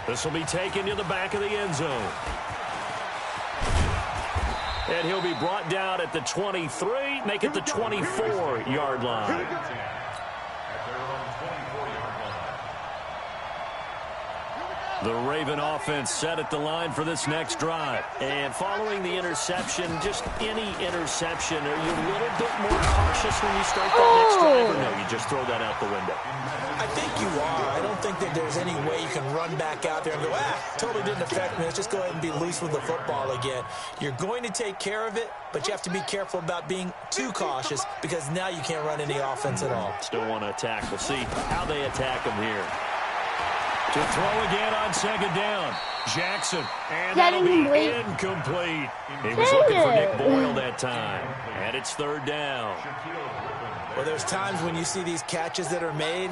This will be taken to the back of the end zone. And he'll be brought down at the 23, make it the 24-yard line. The Raven offense set at the line for this next drive. And following the interception, just any interception, are you a little bit more cautious when you start that next drive? Or no, you just throw that out the window? I think you are. I don't think that there's any way you can run back out there and go, totally didn't affect me. Let's just go ahead and be loose with the football again. You're going to take care of it, but you have to be careful about being too cautious because now you can't run any offense at all. Still want to attack. We'll see how they attack him here. To throw again on second down. Jackson. And that'll be incomplete. He was looking for Nick Boyle that time. And it's third down. Well, there's times when you see these catches that are made,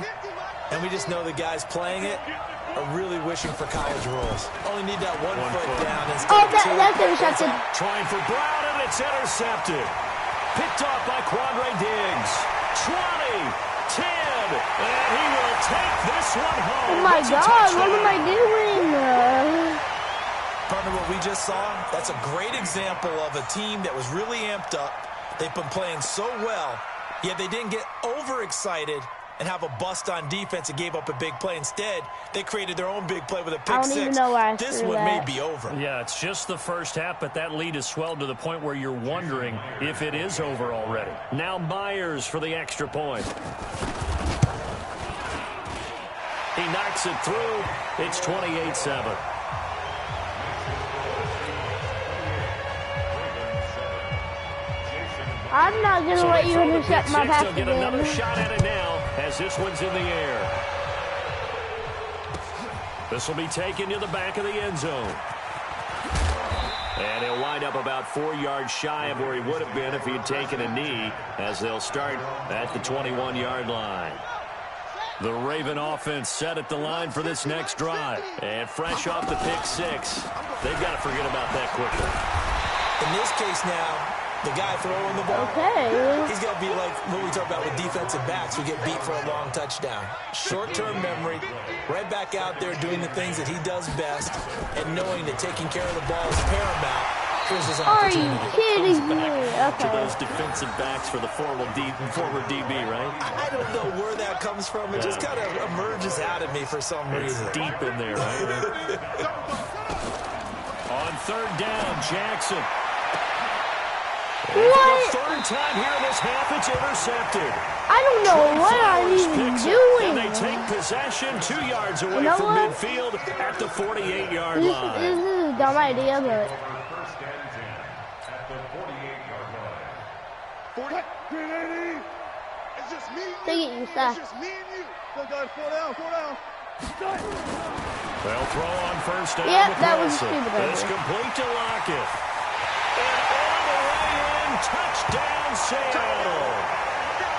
and we just know the guys playing it are really wishing for college rules. Only need that one foot down instead of 2. That's intercepted. Trying for Brown, and it's intercepted. Picked off by Quandre Diggs. 20. 10, and he will take this one home. Oh my God, what am I doing? Partner, what we just saw, that's a great example of a team that was really amped up. They've been playing so well, yet they didn't get overexcited and have a bust on defense and gave up a big play. Instead, they created their own big play with a pick 6. I don't even know why I this threw one that. may be over. Yeah, it's just the first half, but that lead has swelled to the point where you're wondering if it is over already. Now Myers for the extra point. He knocks it through. It's 28-7. I'm not going to let you intercept my pass They'll get another shot at it now as this one's in the air. This will be taken to the back of the end zone. And he'll wind up about 4 yards shy of where he would have been if he had taken a knee, as they'll start at the 21-yard line. The Raven offense set at the line for this next drive. And fresh off the pick 6, they've got to forget about that quickly. In this case now, the guy throwing the ball, he's got to be like what we talk about with defensive backs who get beat for a long touchdown. Short-term memory, right back out there doing the things that he does best, and knowing that taking care of the ball is paramount. Here's his opportunity. Are you kidding me? To those defensive backs for the former DB, right? I don't know where that comes from. It just kind of emerges out of me for some reason. Deep in there, right? On third down, Jackson. What? Third time here in this half, it's intercepted. I don't know what I'm even doing. And they take possession 2 yards away from midfield at the 48-yard line. This is a dumb idea, but... Take it, you suck. They'll throw on first down. Yep, that was a stupid idea. It's complete to Lockett. And all the way in, touchdown Seattle.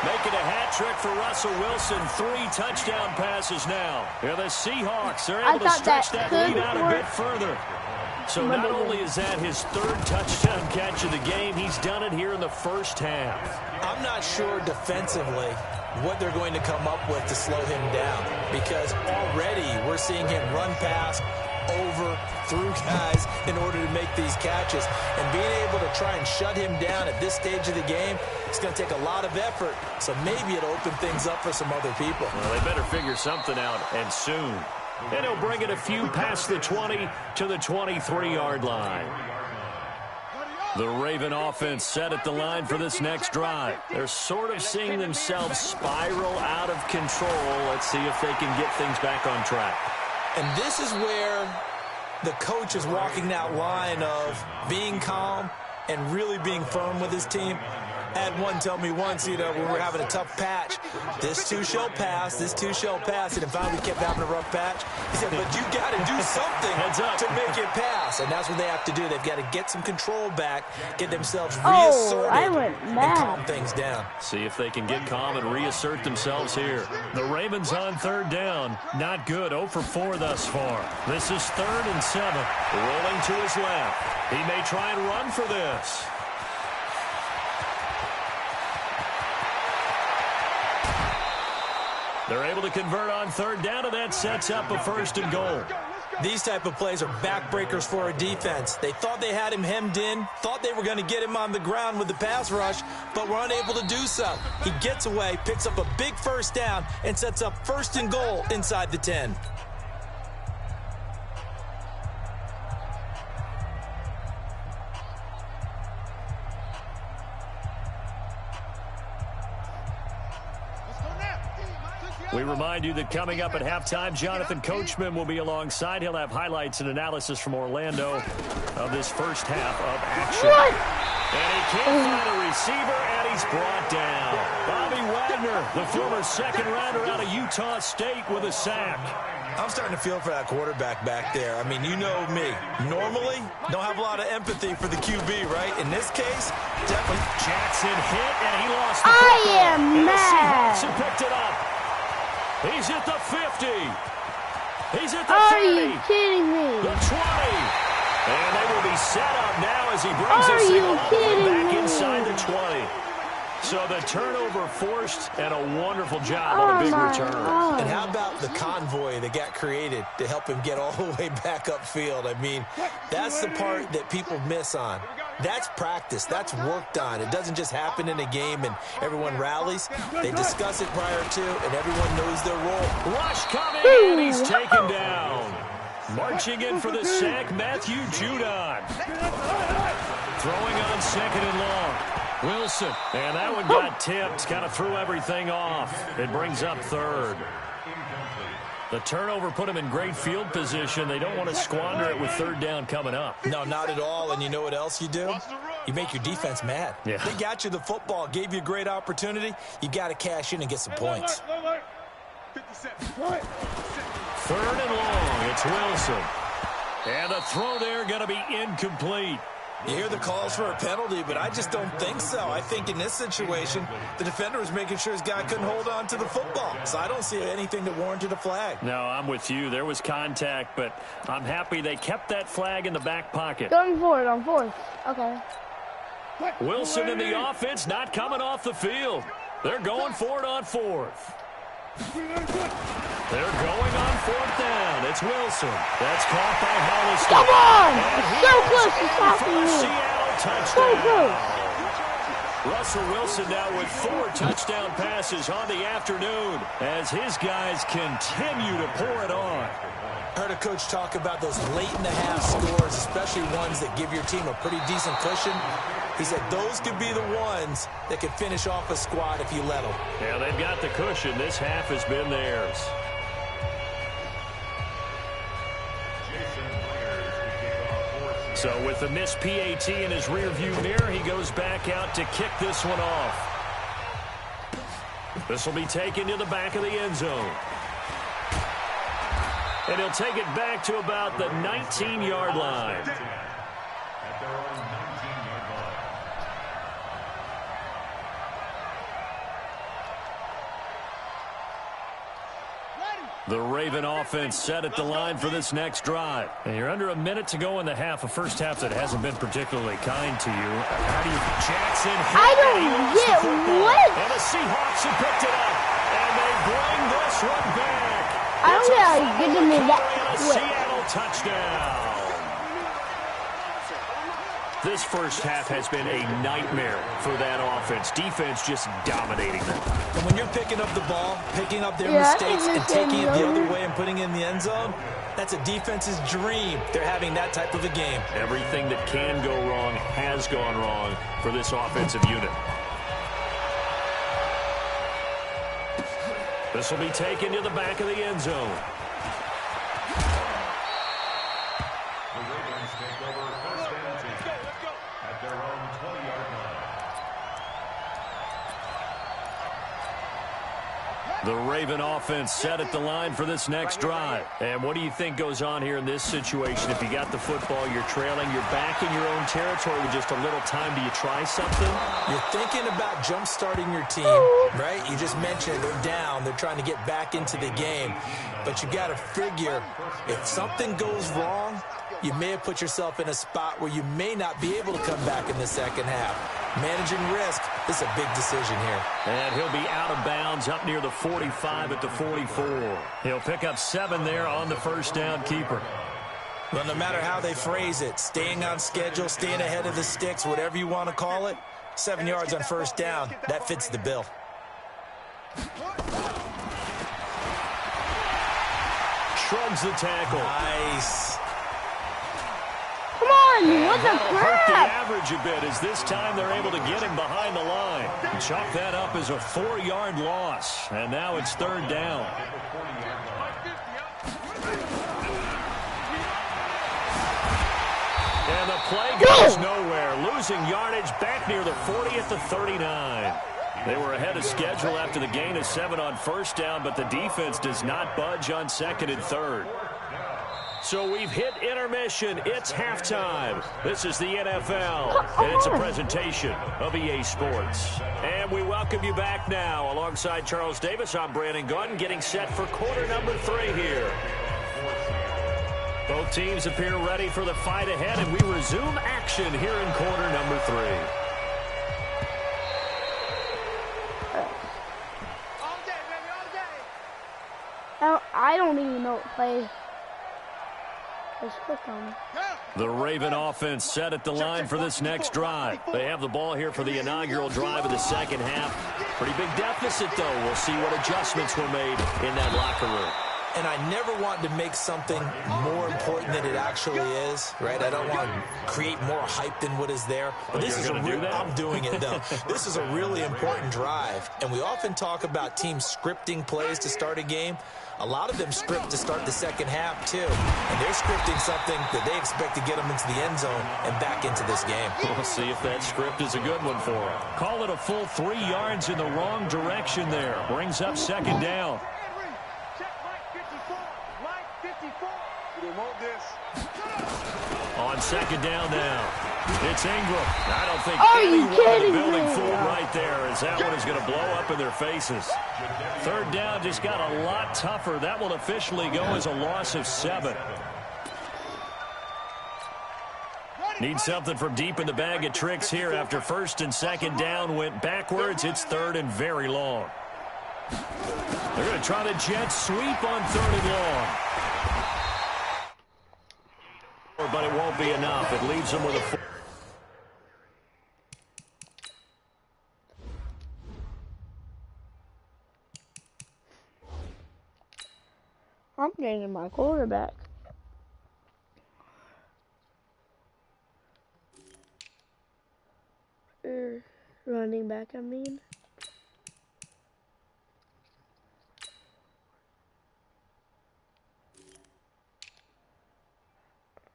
Making a hat trick for Russell Wilson. 3 touchdown passes now. And the Seahawks are able to stretch that lead out a bit further. So not only is that his 3rd touchdown catch of the game, he's done it here in the first half. I'm not sure defensively what they're going to come up with to slow him down, because already we're seeing him run past, over, through guys in order to make these catches. And being able to try and shut him down at this stage of the game, it's going to take a lot of effort. So maybe it'll open things up for some other people. Well, they better figure something out, and soon. And he'll bring it a few past the 20 to the 23-yard line. The Raven offense set at the line for this next drive. They're sort of seeing themselves spiral out of control. Let's see if they can get things back on track. And this is where the coach is walking that line of being calm and really being firm with his team. Had one tell me once, you know, we were having a tough patch. This too shall pass. This too shall pass. And then finally we kept having a rough patch. He said, but you got to do something to make it pass. And that's what they have to do. They've got to get some control back, get themselves reasserted, and calm things down. See if they can get calm and reassert themselves here. The Ravens on third down. Not good. 0 for 4 thus far. This is 3rd and 7. Rolling to his left. He may try and run for this. They're able to convert on third down, and that sets up a 1st and goal. These type of plays are backbreakers for a defense. They thought they had him hemmed in, thought they were going to get him on the ground with the pass rush, but were unable to do so. He gets away, picks up a big 1st down, and sets up 1st and goal inside the 10. We remind you that coming up at halftime, Jonathan Coachman will be alongside. He'll have highlights and analysis from Orlando of this first half of action. And he can't find a receiver, and he's brought down. Bobby Wagner, the former 2nd rounder out of Utah State, with a sack. I'm starting to feel for that quarterback back there. I mean, you know me. Normally, don't have a lot of empathy for the QB, right? In this case, definitely. Jackson hit, and he lost the football. I am mad. The Seahawks have picked it up. He's at the 50. He's at the 30. Are you kidding me? The 20. And they will be set up now as he brings us back inside the 20. So the turnover forced, and a wonderful job on a big return. God. And how about the convoy that got created to help him get all the way back upfield? I mean, that's the part that people miss on. That's practice. That's worked on. It doesn't just happen in a game and everyone rallies. They discuss it prior to, and everyone knows their role. Rush coming, and he's taken down. Marching in for the sack, Matthew Judon. Throwing on 2nd and long. Wilson, and that one got tipped, kind of threw everything off. It brings up 3rd. The turnover put him in great field position. They don't want to squander it with 3rd down coming up. No, not at all. And you know what else you do? You make your defense mad. Yeah. They got you the football, gave you a great opportunity. You got to cash in and get some points. 3rd and long. It's Wilson. And the throw there going to be incomplete. You hear the calls for a penalty, but I just don't think so. I think in this situation, the defender was making sure his guy couldn't hold on to the football. So I don't see anything that warranted a flag. No, I'm with you. There was contact, but I'm happy they kept that flag in the back pocket. Going forward on 4th. Okay. Wilson in the offense not coming off the field. They're going for it on 4th. They're going on 4th down. It's Wilson. That's caught by Hollister. Come on! It's so close to stopping me. Seattle touchdown. So close. Russell Wilson now with 4 touchdown passes on the afternoon as his guys continue to pour it on. I heard a coach talk about those late-in-the-half scores, especially ones that give your team a pretty decent cushion. He said those could be the ones that could finish off a squad if you let them. Yeah, they've got the cushion. This half has been theirs. So with the missed PAT in his rearview mirror, he goes back out to kick this one off. This will be taken to the back of the end zone. And he'll take it back to about the 19-yard line. The Raven offense set at the line for this next drive. And you're under a minute to go in the half, a first half that hasn't been particularly kind to you. How do you... Jackson... I don't get what? And the Seahawks have picked it up. And they bring this one back. I don't get how you get me that quick. Seattle touchdown. This first half has been a nightmare for that offense. Defense just dominating them. And when you're picking up the ball, picking up their mistakes and taking it the other way and putting it in the end zone, that's a defense's dream. They're having that type of a game. Everything that can go wrong has gone wrong for this offensive unit. This will be taken to the back of the end zone. The Raven offense set at the line for this next drive. And what do you think goes on here in this situation? If you got the football, you're trailing, you're back in your own territory with just a little time. Do you try something? You're thinking about jump-starting your team, right? You just mentioned they're down. They're trying to get back into the game. But you got to figure if something goes wrong, you may have put yourself in a spot where you may not be able to come back in the second half. Managing risk is a big decision here. And he'll be out of bounds up near the 45 at the 44. He'll pick up 7 there on the first down keeper. Well, no matter how they phrase it, staying on schedule, staying ahead of the sticks, whatever you want to call it, 7 yards on first down, that fits the bill. Shrugs the tackle. Nice. Come on, what the Hurt the crap? average a bit as this time they're able to get him behind the line. Chalk that up as a 4-yard loss. And now it's third down. And the play goes nowhere. Losing yardage back near the 40 at the 39. They were ahead of schedule after the gain of 7 on first down, but the defense does not budge on second and third. So we've hit intermission. It's halftime. This is the NFL, and it's a presentation of EA Sports. And we welcome you back now. Alongside Charles Davis, I'm Brandon Gunn, getting set for quarter number 3 here. Both teams appear ready for the fight ahead, and we resume action here in quarter number 3. I don't even know what play. Let's click on it. The Raven offense set at the line for this next drive. They have the ball here for the inaugural drive of the second half. Pretty big deficit, though. We'll see what adjustments were made in that locker room. And I never want to make something more important than it actually is, right? I don't want to create more hype than what is there. But this is I'm doing it, though. This is a really important drive. And we often talk about teams scripting plays to start a game. A lot of them script to start the second half, too. And they're scripting something that they expect to get them into the end zone and back into this game. We'll see if that script is a good one for them. Call it a full 3 yards in the wrong direction there. Brings up second down. On second down now, it's Ingram. I don't think anyone in the building fooled right there, as that one is going to blow up in their faces. Third down just got a lot tougher. That will officially go as a loss of 7. Need something from deep in the bag of tricks here after first and second down went backwards. It's third and very long. They're going to try the jet sweep on third and long. But it won't be enough. It leaves them with a 4. I'm changing my quarterback. Running back, I mean.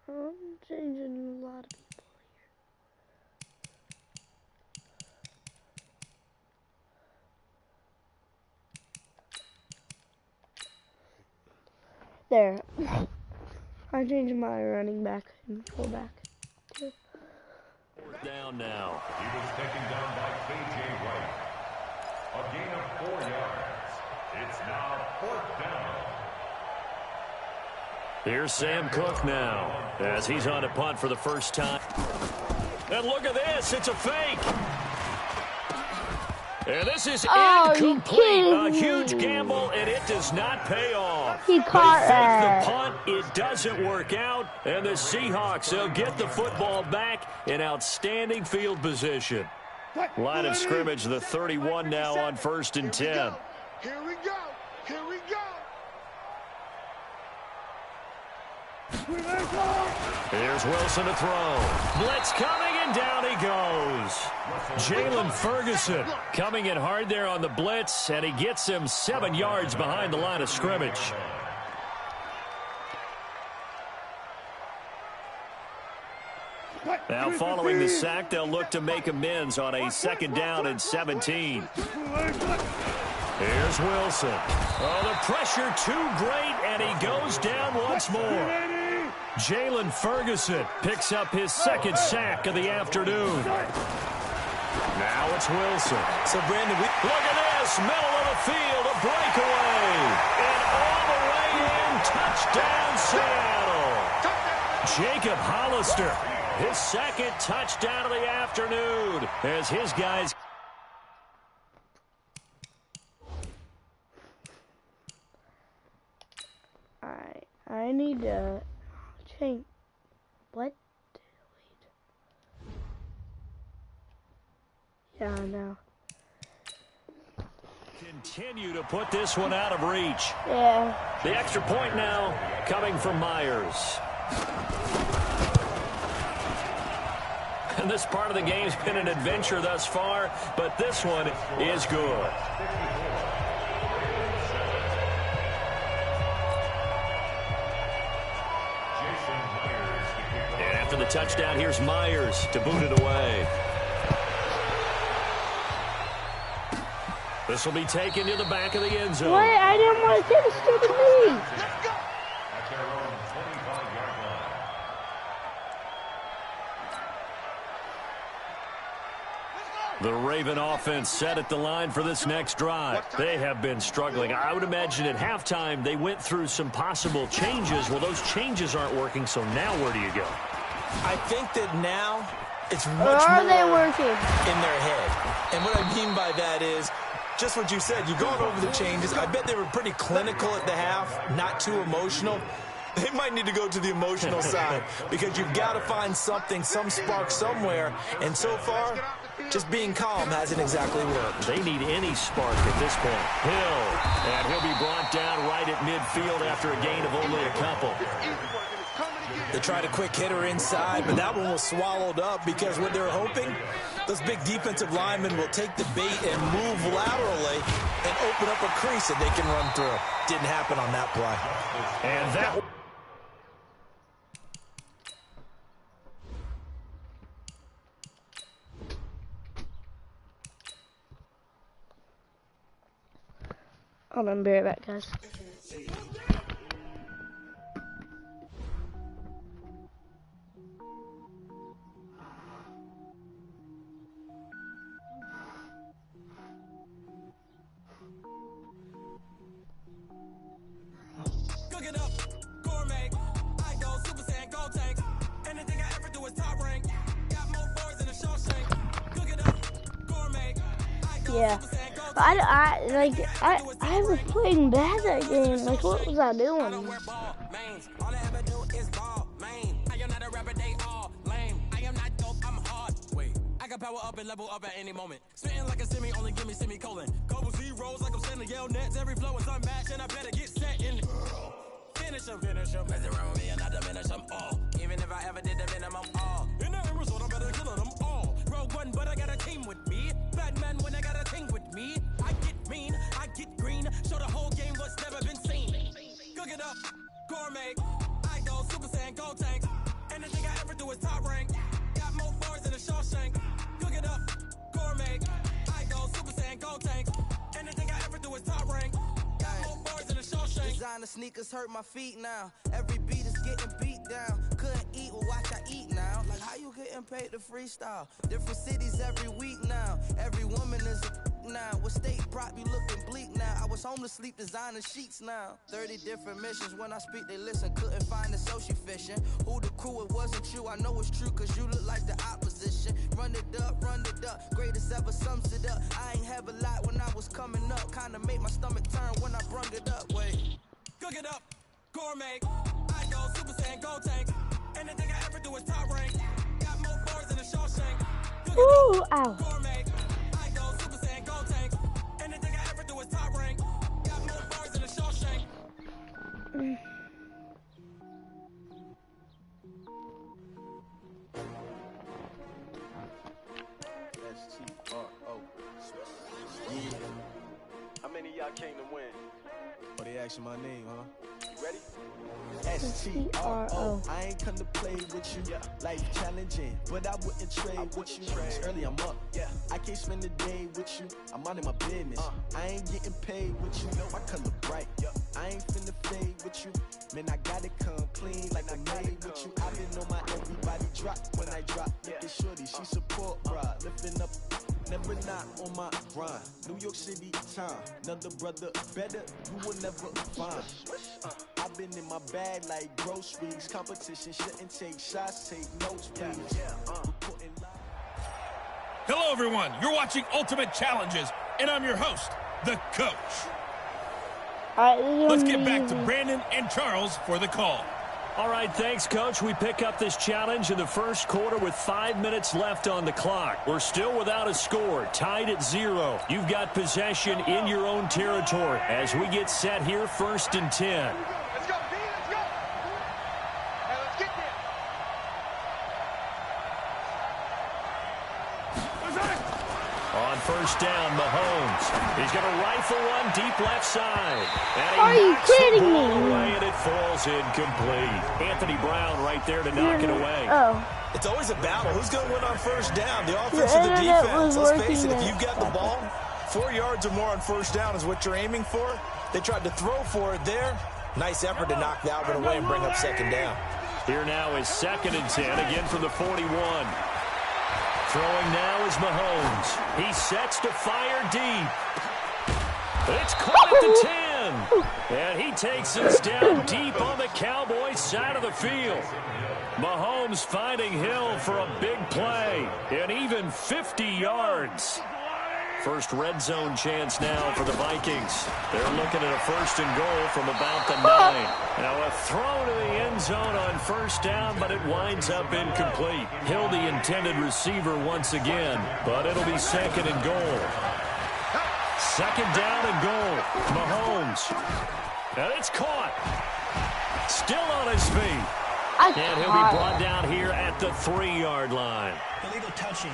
I'm changing a lot of people here. There. I'm changing my running back and fullback. Fourth down now. He was taken down by K.J. White. A gain of 4 yards. It's now 4th down. Here's Sam Cook now, as he's on a punt for the first time. And look at this, it's a fake. And this is incomplete. A huge gamble, and it does not pay off. He caught the punt, it doesn't work out, and the Seahawks, they'll get the football back in outstanding field position. Line of scrimmage, the 31 now on first and 10. Here we go. Here we go. Here's Wilson to throw. Blitz coming, and down he goes. Jalen Ferguson coming in hard there on the blitz, and he gets him 7 yards behind the line of scrimmage. Now following the sack, they'll look to make amends on a second down and 17. Here's Wilson. Oh, the pressure too great, and he goes down once more. Jalen Ferguson picks up his second sack of the afternoon. Now it's Wilson. So, Brandon, look at this. Middle of the field, a breakaway. And all the way in, touchdown Seattle. Jacob Hollister, his second touchdown of the afternoon as his guys... I need to change. What? Wait. Yeah, no. Continue to put this one out of reach. Yeah. The extra point now coming from Myers. And this part of the game's been an adventure thus far, but this one is good. And after the touchdown, here's Myers to boot it away. This will be taken to the back of the end zone. Wait, I didn't want to take a stupid knee. The Raven offense set at the line for this next drive. They have been struggling. I would imagine at halftime they went through some possible changes. Well, those changes aren't working, so now where do you go? I think that now it's much Are more they working? in their head. And what I mean by that is just what you said. You're going over the changes. I bet they were pretty clinical at the half, not too emotional. They might need to go to the emotional side because you've got to find something, some spark somewhere. And so far, just being calm hasn't exactly worked. They need any spark at this point. Hill, and he'll be brought down right at midfield after a gain of only a couple. They tried a quick hitter inside, but that one was swallowed up because what they're hoping, those big defensive linemen will take the bait and move laterally and open up a crease that they can run through. Didn't happen on that play. And that... Hold on, be right back, guys. Cook it up, gourmet. I go Super Saiyan, go tank. Anything I ever do is top rank. Got more bars than a Shawshank. Cook it up, gourmet. Yeah. I was playing bad that game. Like, what was I doing? All I ever do is ball, man. I am not a rapper, they all lame. I am not dope, I'm hard. Wait, I can power up and level up at any moment. Spitting like a semi, only give me semicolon. Couple zeros like I'm sending yell nets. Every flow is unmatched, and I better get set in. Finish them. Mess around with me and I diminish them all. Even if I ever did the minimum all. In the result, I'm better killing them all. Rogue one, but I got a team with me. Batman when I got a team with me. I get mean, I get green. Show the whole game what's never been seen. Cook it up, gourmet. I go Super Saiyan, go tank. Anything I ever do is top rank. Got more bars than a Shawshank. Cook it up, gourmet. I go Super Saiyan, go tank. Anything I ever do is top rank. Got more bars than a Shawshank. Designer sneakers hurt my feet now. Every beat is getting beat down. Couldn't eat, well watch I eat now. Like how you getting paid to freestyle? Different cities every week now. Every woman is a now. What state prop you looking bleak now? I was home to sleep designer sheets now. 30 different missions. When I speak they listen. Couldn't find the social fishing. Who the crew, it wasn't you. I know it's true cause you look like the opposition. Run it up. Greatest ever sums it up. I ain't have a lot when I was coming up. Kinda made my stomach turn when I brung it up. Wait. Cook it up, gourmet. I go Super Saiyan, go tank. Anything I ever do is top rank. Got more bars than a Shawshank. Cook Ooh, it up, ow. gourmet. I go Super Saiyan, go tank. Anything I ever do is top rank. Got more bars than a Shawshank. S-T-R-O. Yeah. How many of y'all came to win? Oh, they asking my name, huh? S-T-R-O. I ain't come to play with you. Life challenging, but I wouldn't trade with you. It's early, I'm up. I can't spend the day with you. I'm out of my business. I ain't getting paid with you. My color bright. I ain't finna fade with you. Man, I gotta come clean like I made with you. I've been on my everybody drop when I drop. Look at shorty, she support, bruh. Lifting up. Never not on my grind. New York City time. Another brother better, you will never find. I've been in my bag like groceries. Competition shouldn't take shots, take notes, please. Hello, everyone. You're watching Ultimate Challenges, and I'm your host, the coach. Let's get back to Brandon and Charles for the call. All right, thanks, Coach. We pick up this challenge in the first quarter with 5 minutes left on the clock. We're still without a score, tied at 0. You've got possession in your own territory as we get set here, 1st and 10. Let's go, D, let's go. Hey, let's get there. On 1st down, Mahomes. He's going to rifle one deep left side. And Are you kidding me? Away and it falls incomplete. Anthony Brown right there to knock it away. Oh. It's always a battle. Who's going to win on 1st down? The offense or the defense? Let's face it, if you've got the ball, 4 yards or more on 1st down is what you're aiming for. They tried to throw for it there. Nice effort to knock that one away and bring up 2nd down. Here now is 2nd and 10, again from the 41. Throwing now is Mahomes. He sets to fire deep. It's caught at the 10. And he takes us down deep on the Cowboys side of the field. Mahomes finding Hill for a big play. And even 50 yards. First red zone chance now for the Vikings. They're looking at a 1st and goal from about the 9. Now a throw to the end zone on 1st down, but it winds up incomplete. Hill the intended receiver once again, but it'll be 2nd and goal. 2nd down and goal. Mahomes. And it's caught. Still on his feet. And he'll be brought down here at the 3-yard line. Illegal touching.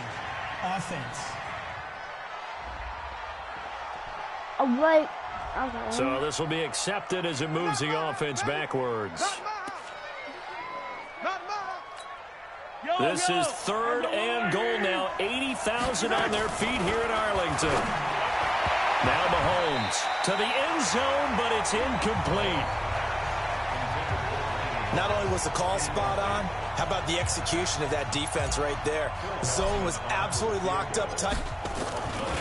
Offense. Okay. So this will be accepted as it moves the offense backwards. This is 3rd and goal now. 80,000 on their feet here in Arlington. Now Mahomes to the end zone, but it's incomplete. Not only was the call spot on, how about the execution of that defense right there? The zone was absolutely locked up tight.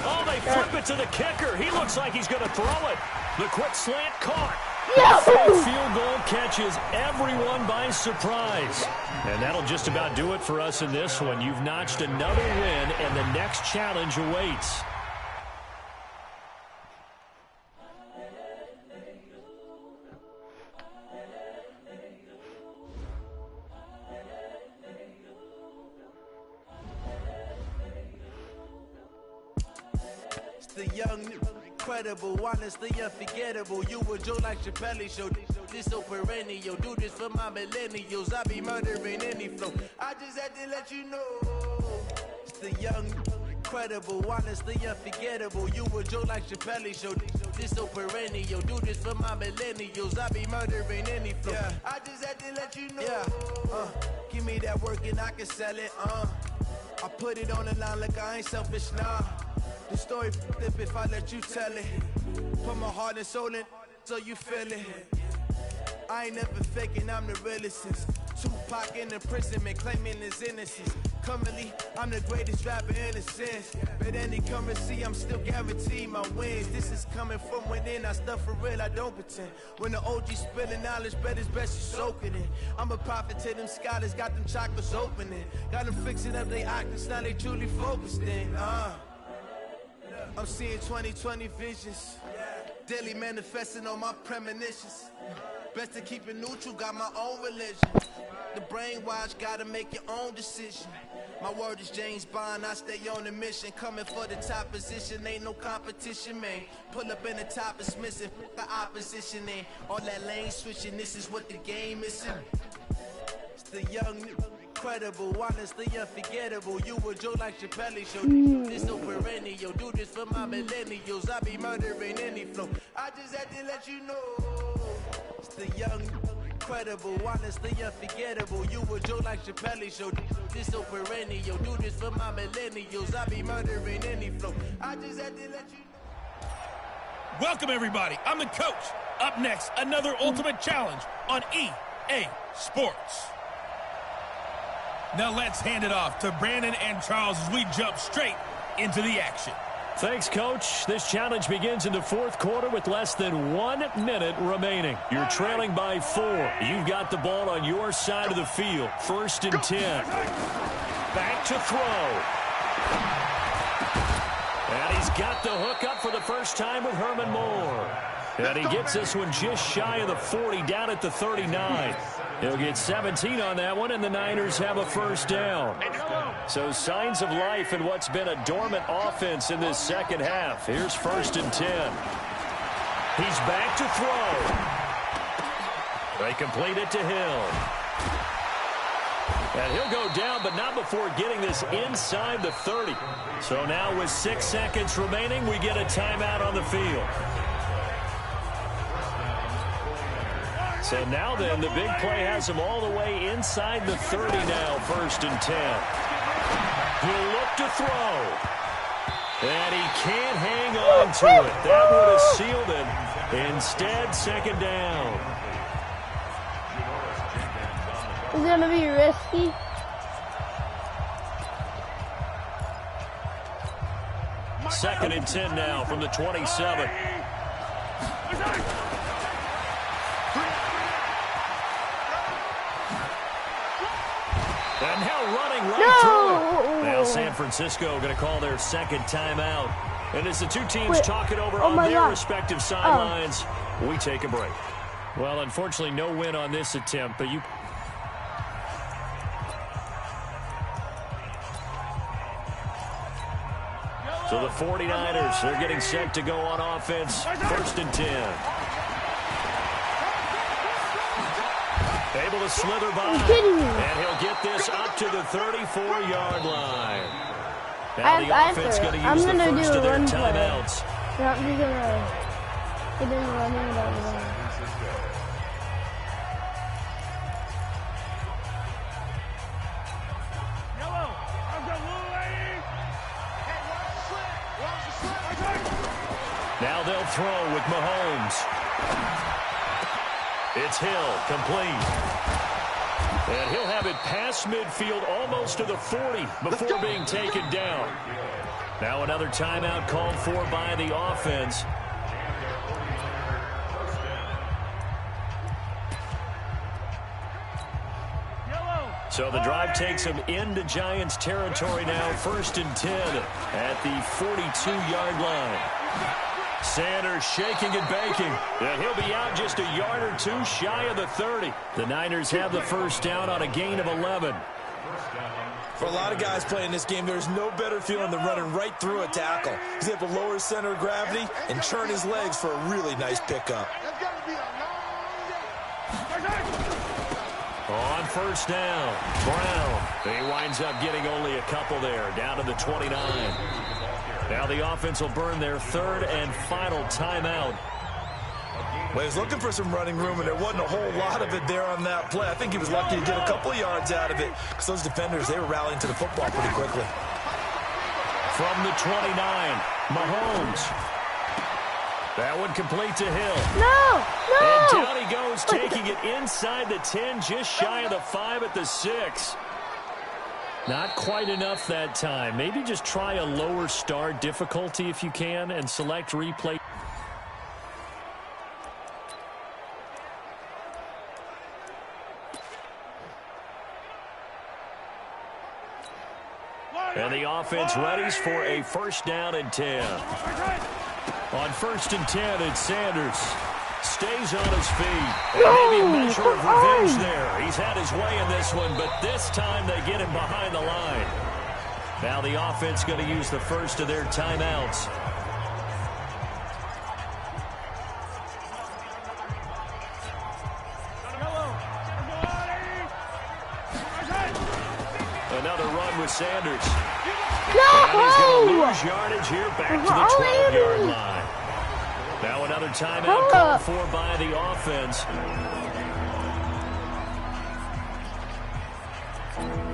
Oh, they flip it to the kicker. He looks like he's going to throw it. The quick slant caught. No! The field goal catches everyone by surprise. And that'll just about do it for us in this one. You've notched another win, and the next challenge awaits. The young, incredible, honestly unforgettable. You were Joe like Chappelle show. This so perennial. Do this for my millennials. I be murdering any flow. I just had to let you know. It's the young, incredible, honestly unforgettable. You were Joe like Chappelle show. This so perennial. Do this for my millennials. I be murdering any flow. Yeah. I just had to let you know. Yeah. Give me that work and I can sell it. I put it on the line like I ain't selfish, nah. The story flip if I let you tell it. Put my heart and soul in so you feel it. I ain't never faking, I'm the realest since Tupac in imprisonment, claiming his innocence. Currently, I'm the greatest rapper in a sense. But any currency, I'm still guaranteed my wins. This is coming from within, I stuff for real, I don't pretend. When the OG spilling knowledge, bet it's best you soak it in. I'm a prophet to them scholars, got them chakras opening. Got them fixing up they octaves, now they truly focused in. I'm seeing 2020 visions, daily manifesting on my premonitions. Best to keep it neutral, got my own religion. The brainwash, gotta make your own decision. My word is James Bond, I stay on a mission. Coming for the top position, ain't no competition, man. Pull up in the top is missing, the opposition in. All that lane switching, this is what the game is in. It's the young, incredible, honestly unforgettable. You were Joe like Chappelle show. This no perennial. Do this for my millennials. I be murdering any flow. I just had to let you know. It's the young, incredible, honestly unforgettable. You a joke like Chappelle show. This so perennial. Do this for my millennials. I be murdering any flow. I just had to let you know. Welcome, everybody. I'm the coach. Up next, another Ultimate Challenge on EA Sports. Now let's hand it off to Brandon and Charles as we jump straight into the action. Thanks, Coach. This challenge begins in the fourth quarter with less than 1 minute remaining. You're trailing by 4. You've got the ball on your side of the field. 1st and 10. Back to throw. And he's got the hook up for the first time with Herman Moore. And he gets this one just shy of the 40, down at the 39. He'll get 17 on that one, and the Niners have a first down. So signs of life in what's been a dormant offense in this second half. Here's 1st and 10. He's back to throw. They complete it to Hill. And he'll go down, but not before getting this inside the 30. So now with 6 seconds remaining, we get a timeout on the field. So now then, the big play has him all the way inside the 30 now, 1st and 10. He'll look to throw. And he can't hang on to it. That would have sealed it. Instead, 2nd down. It's going to be risky. Second and 10 now from the 27. And now running right through it. Now San Francisco going to call their 2nd timeout. And as the two teams talk it over on their respective sidelines, we take a break. Well, unfortunately, no win on this attempt, but you... So the 49ers, they're getting set to go on offense. 1st and 10. Able to slither by, and he'll get this up to the 34-yard line. Now the offense going to use the first of their timeouts. They're not going to get in running it over there. Now they'll throw with Mahomes. It's Hill, complete. And he'll have it past midfield almost to the 40 before being taken down. Now another timeout called for by the offense. So the drive takes him into Giants territory now, 1st and 10 at the 42-yard line. Sanders shaking and baking. And he'll be out just a yard or two shy of the 30. The Niners have the first down on a gain of 11. For a lot of guys playing this game, there's no better feeling than running right through a tackle. He's able to lower his center of gravity and turn his legs for a really nice pickup. On 1st down, Brown. He winds up getting only a couple there, down to the 29. Now the offense will burn their 3rd and final timeout. Well, he was looking for some running room, and there wasn't a whole lot of it there on that play. I think he was lucky to get a couple of yards out of it, because those defenders, they were rallying to the football pretty quickly. From the 29, Mahomes. That one complete to Hill. No! And down he goes, taking it inside the 10, just shy of the 5 at the 6. Not quite enough that time. Maybe just try a lower start difficulty if you can and select replay. And the offense readies for a 1st down and 10. On 1st and 10, it's Sanders. Stays on his feet. And maybe a measure of revenge there. He's had his way in this one, but this time they get him behind the line. Now the offense going to use the first of their timeouts. Another run with Sanders. No! And he's going to lose yardage here back to the 12-yard line. Now another timeout called for by the offense.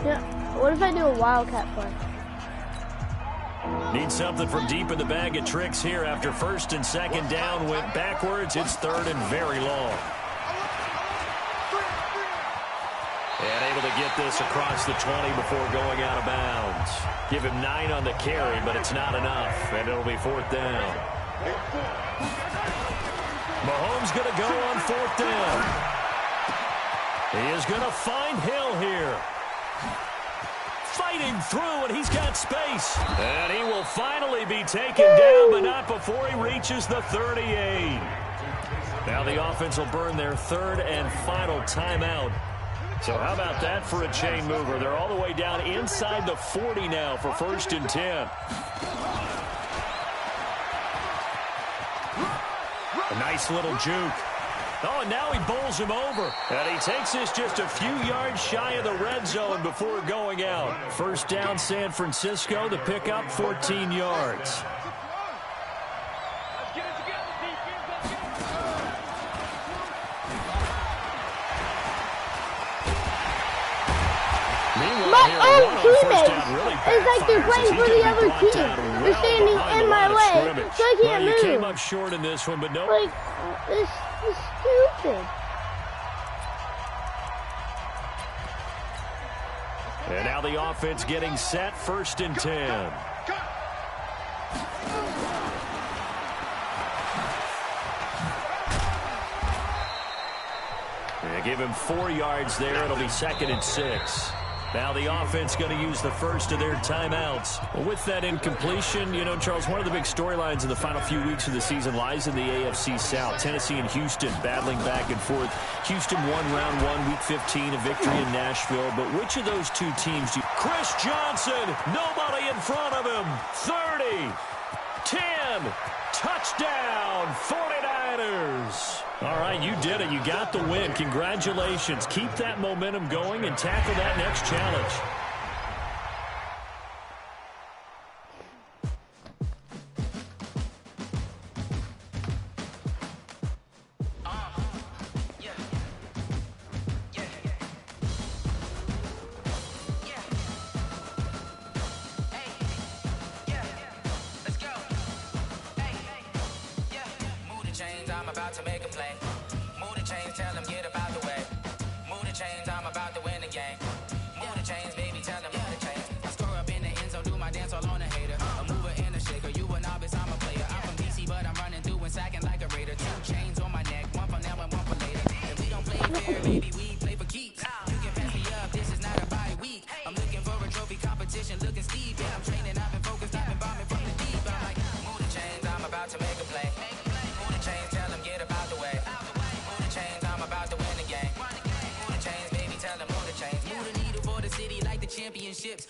Yeah. What if I do a wildcat play? Need something from deep in the bag of tricks here after 1st and 2nd down. Went backwards. It's 3rd and very long. And able to get this across the 20 before going out of bounds. Give him 9 on the carry, but it's not enough. And it'll be 4th down. Mahomes going to go on 4th down. He is going to find Hill here. Fighting through, and he's got space. And he will finally be taken down, but not before he reaches the 38. Now the offense will burn their 3rd and final timeout. So how about that for a chain mover? They're all the way down inside the 40 now for 1st and 10. A nice little juke. Oh, and now he bowls him over. And he takes this just a few yards shy of the red zone before going out. 1st down, San Francisco. The pickup, 14 yards. My own teammates, it's like they're playing for the other team. They're standing in my way, so I can't move. Came up short in this one, but no. Like, this is stupid. And now the offense getting set, 1st and 10. They give him 4 yards there. It'll be 2nd and 6. Now the offense going to use the first of their timeouts. Well, with that incompletion, you know, Charles, one of the big storylines in the final few weeks of the season lies in the AFC South. Tennessee and Houston battling back and forth. Houston won round 1, week 15, a victory in Nashville. But which of those two teams do you... Chris Johnson, nobody in front of him. 30, 10, touchdown, 49ers. All right, you did it. You got the win. Congratulations. Keep that momentum going and tackle that next challenge.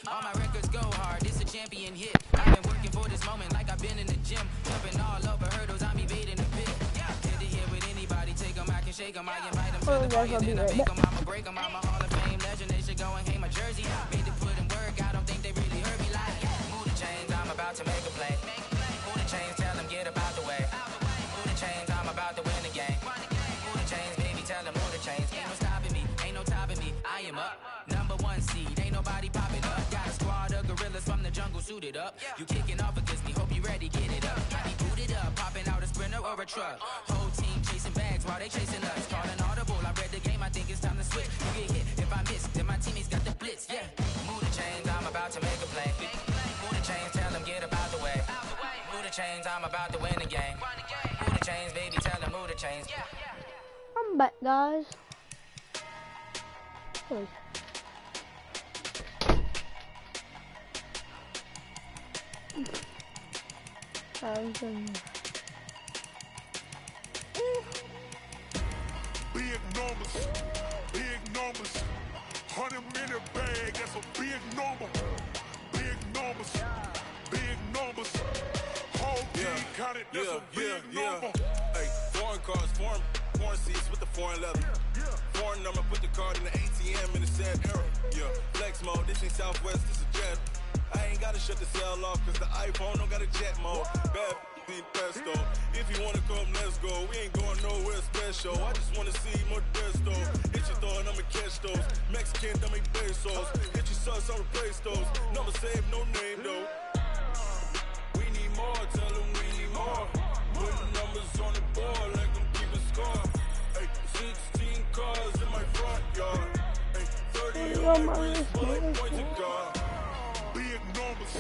All my records go hard, it's a champion hit. I've been working for this moment like I've been in the gym. Jumping all over hurdles, I'm evading the pit. Head to head with anybody, take them, I can shake them. I invite them to the party, then I make them, I'ma break them. I'm a Hall of Fame legend, they should go and hang my jersey. Made to put in work, I don't think they really heard me like, move the chains, I'm about to make a play. Move the chains, tell them get about the way. Move the chains, I'm about to win the game. Move the chains, baby, tell them move the chains. Ain't no stopping me, ain't no topping me, I am up. #1 seed, ain't nobody popping up. Got a squad of gorillas from the jungle suited up. You kicking off against me, hope you ready, get it up. I be booted up, popping out a sprinter or a truck. Whole team chasing bags while they chasing us. Calling audible, I read the game, I think it's time to switch. You get hit, if I miss, then my teammates got the blitz, yeah. Move the chains, I'm about to make a play. Move the chains, tell them get about the way. Move the chains, I'm about to win the game. Move the chains, baby, tell them move the chains. I'm back, guys. Hey. Big numbers, 100-minute bag, that's a big number. Big numbers, whole team counted, that's a big number. Hey, foreign cars, foreign seats with the foreign leather. Foreign number, put the card in the ATM in the sad era. Yeah, flex mode, this ain't Southwest, this is Jet. I ain't gotta shut the cell off, cause the iPhone don't got a jet mode. Bad pesto. If If you wanna come, let's go. We ain't going nowhere special. I just wanna see more desto. Hit your throw and I'ma catch those. Mexican, I make pesos. Hit your sus, I'll replace those. Never save, no name though. We need more, tell them we need more. Putting numbers on the board like I'm keeping score. Hey, 16 cars in my front yard. Hey, 30 on my wrist, points of God. Big numbers.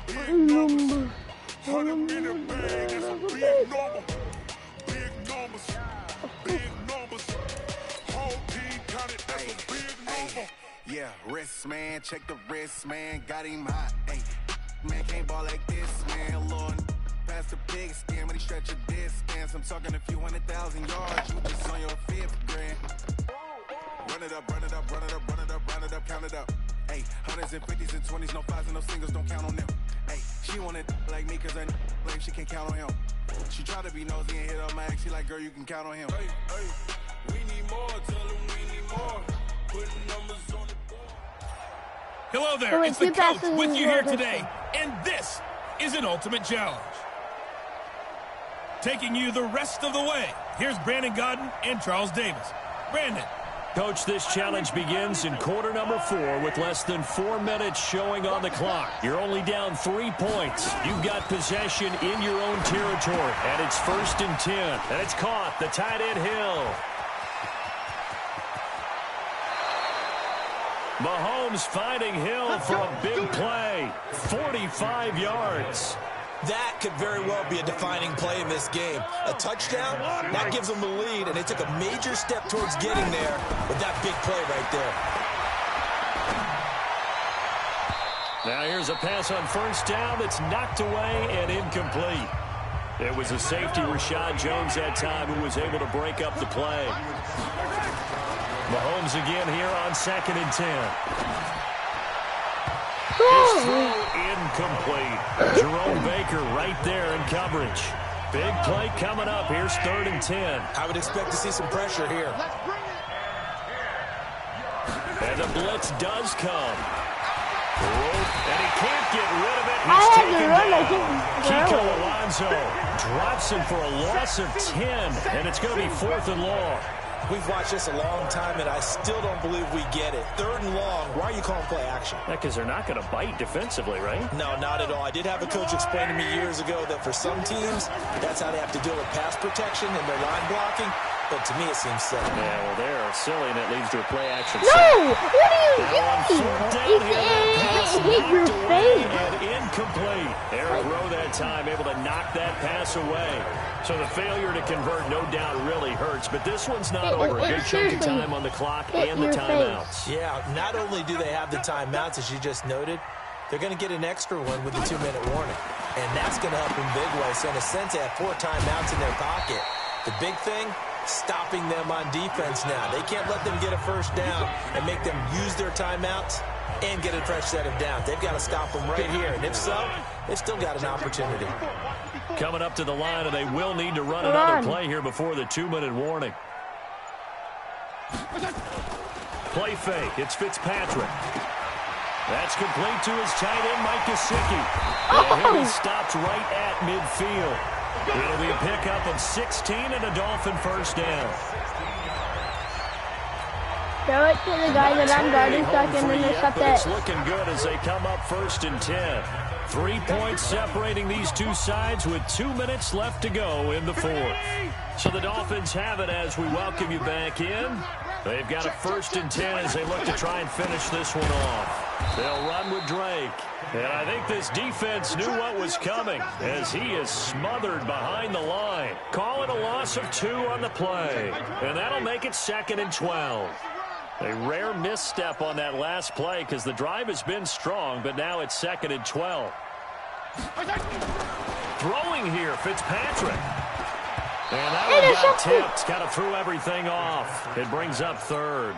Big numbers. 100 in a bag, that's a big number. Big numbers. Big numbers. Whole team counted, that's a big number. Yeah, wrist, man. Check the wrist, man. Got him hot. Hey, man, can't ball like this, man. Lord, past the pig skin when he stretch a distance. I'm talking a few 100,000 yards. You just on your 5th grand. Run it up, run it up, run it up, run it up, run it up, count it up. Hey, 100s and 50s and 20s, no 5s and no singles, don't count on them. Hey, she wanted like me cause her blame, she can't count on him. She tried to be nosy and hit up my ex, she like, girl, you can count on him. Hey, hey, we need more, tell them we need more. Putting numbers on the board. Hello there, it's the coach with you here today, and this is an ultimate challenge. Taking you the rest of the way, here's Brandon Godden and Charles Davis. Brandon. Coach, this challenge begins in quarter number 4 with less than 4 minutes showing on the clock. You're only down 3 points. You've got possession in your own territory, and it's 1st and 10. And it's caught, the tight end Hill. Mahomes finding Hill for a big play. 45 yards. That could very well be a defining play in this game. A touchdown, that gives them the lead, and they took a major step towards getting there with that big play right there. Now here's a pass on 1st down that's knocked away and incomplete. It was a safety, Rashad Jones, that time, who was able to break up the play. Mahomes again here on 2nd and 10. His throw incomplete. Jerome Baker right there in coverage. Big play coming up. Here's 3rd and 10. I would expect to see some pressure here. And the blitz does come. And he can't get rid of it. He's taken down. Kiko Alonso drops him for a loss of 10. And it's going to be 4th and long. We've watched this a long time, and I still don't believe we get it. 3rd and long. Why are you calling play action? Because they're not going to bite defensively, right? No, not at all. I did have a coach explain to me years ago that for some teams, that's how they have to deal with pass protection and their line blocking. But to me, it seems silly. Yeah, well, they're silly, and it leads to a play action. No! What are you doing? It hit your face. And incomplete. Eric Rowe that time able to knock that pass away. So the failure to convert, no doubt, really hurts. But this one's not over. A good chunk of time on the clock and the timeouts. Yeah, not only do they have the timeouts, as you just noted, they're going to get an extra one with the 2-minute warning. And that's going to help in big ways. So in a sense, they have 4 timeouts in their pocket. The big thing, stopping them on defense now. They can't let them get a 1st down and make them use their timeouts and get a fresh set of downs. They've got to stop them right here. And if so, they've still got an opportunity. Coming up to the line, and they will need to run another play here before the 2-minute warning. Play fake. It's Fitzpatrick. That's complete to his tight end, Mike Gesicki. And he'll be stopped right at midfield. It'll be a pickup of 16 and a Dolphin 1st down. Throw it to the guy that I'm guarding so I can intercept it. It's looking good as they come up 1st and 10. 3 points separating these two sides with 2 minutes left to go in the 4th. So the Dolphins have it as we welcome you back in. They've got a 1st and 10 as they look to try and finish this one off. They'll run with Drake. And I think this defense knew what was coming as he is smothered behind the line. Calling a loss of 2 on the play. And that'll make it 2nd and 12. A rare misstep on that last play because the drive has been strong, but now it's 2nd and 12. Throwing here, Fitzpatrick. And that one got tipped, kind of threw everything off. It brings up 3rd.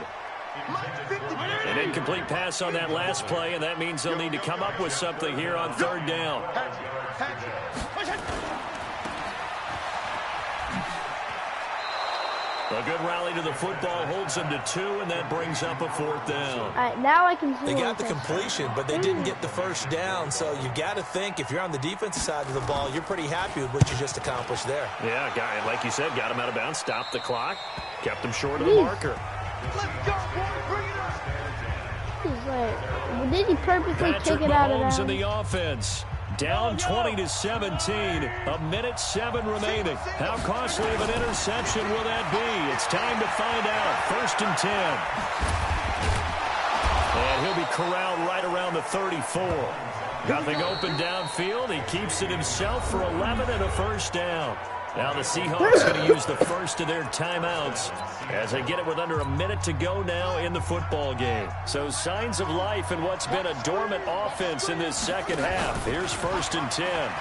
An incomplete pass on that last play, and that means they'll need to come up with something here on 3rd down. A good rally to the football holds them to 2, and that brings up a 4th down. All right, now I can see. They got the completion, but they didn't get the first down. So you got to think if you're on the defensive side of the ball, you're pretty happy with what you just accomplished there. Yeah, guy, like you said, got him out of bounds, stopped the clock, kept him short of the marker. Let's go, boy. Bring it up. He's like, did he purposely take it out of bounds? in the offense. Down 20-17, a minute 7 remaining. How costly of an interception will that be? It's time to find out. 1st and 10. And he'll be corralled right around the 34. Nothing open downfield. He keeps it himself for 11 and a 1st down. Now the Seahawks going to use the first of their timeouts as they get it with under a minute to go now in the football game. So signs of life in what's been a dormant offense in this second half. Here's 1st and 10.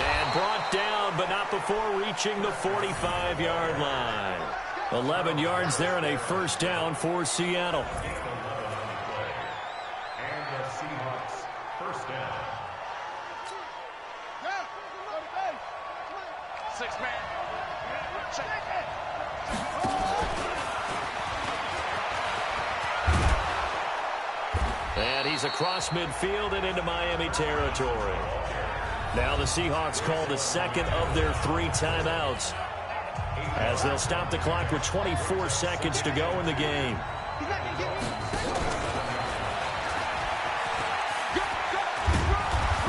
And brought down, but not before reaching the 45-yard line. 11 yards there and a 1st down for Seattle. And the Seahawks, 1st down. 6-man. And he's across midfield and into Miami territory. Now the Seahawks call the second of their 3 timeouts as they'll stop the clock with 24 seconds to go in the game.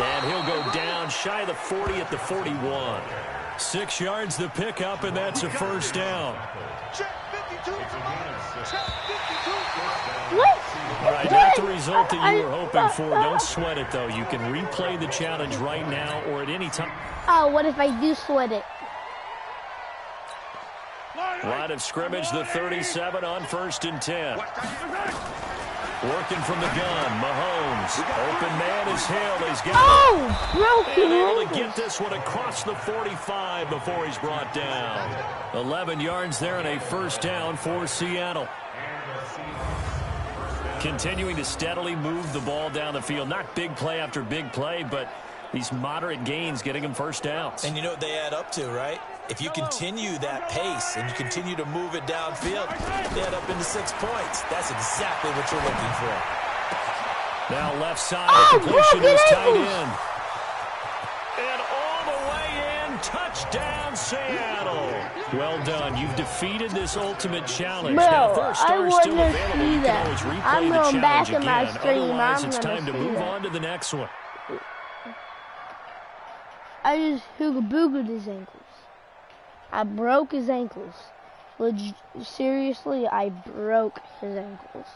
And he'll go down shy of the 40 at the 41. 6 yards the pickup, and that's a 1st down. What? All right, not the result that you were hoping for. Don't sweat it, though. You can replay the challenge right now or at any time. Oh, what if I do sweat it? Line of scrimmage, the 37 on 1st and 10. Working from the gun, Mahomes. Open man is Hill. He's got it. And able to get this one across the 45 before he's brought down. 11 yards there and a 1st down for Seattle. Continuing to steadily move the ball down the field. Not big play after big play, but these moderate gains getting them 1st downs. And you know what they add up to, right? If you continue that pace and you continue to move it downfield, they add up into 6 points. That's exactly what you're looking for. Now left side, completion is tight end. And all the way in, touchdown Seattle. Well done. You've defeated this ultimate challenge. Bro, now, if there are stars still I available, see you that. can always replay I'm the going challenge back in again. my stream. Otherwise, I'm it's time to gonna see move that. on to the next one. I just hooga-boogered his ankles. I broke his ankles. Seriously, I broke his ankles.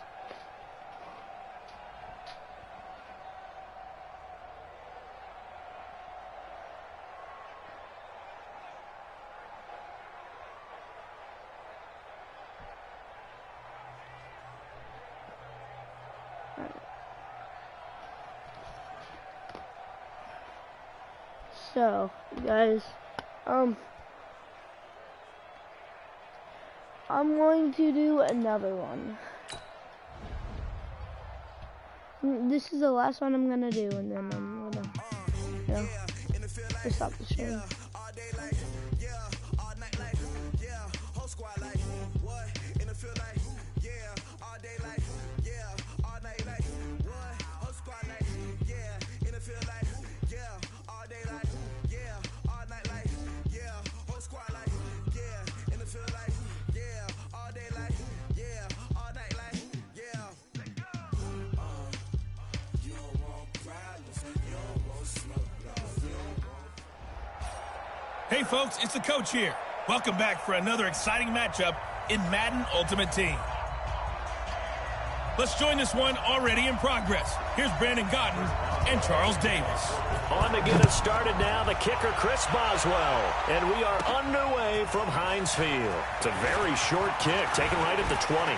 So, guys, I'm going to do another one. This is the last one I'm gonna do, and then I'm gonna, you know, just stop the stream. Hey folks, it's the coach here. Welcome back for another exciting matchup in Madden Ultimate Team. Let's join this one already in progress. Here's Brandon Godden and Charles Davis. On to get us started now, the kicker, Chris Boswell. And we are underway from Heinz Field. It's a very short kick, taken right at the 20.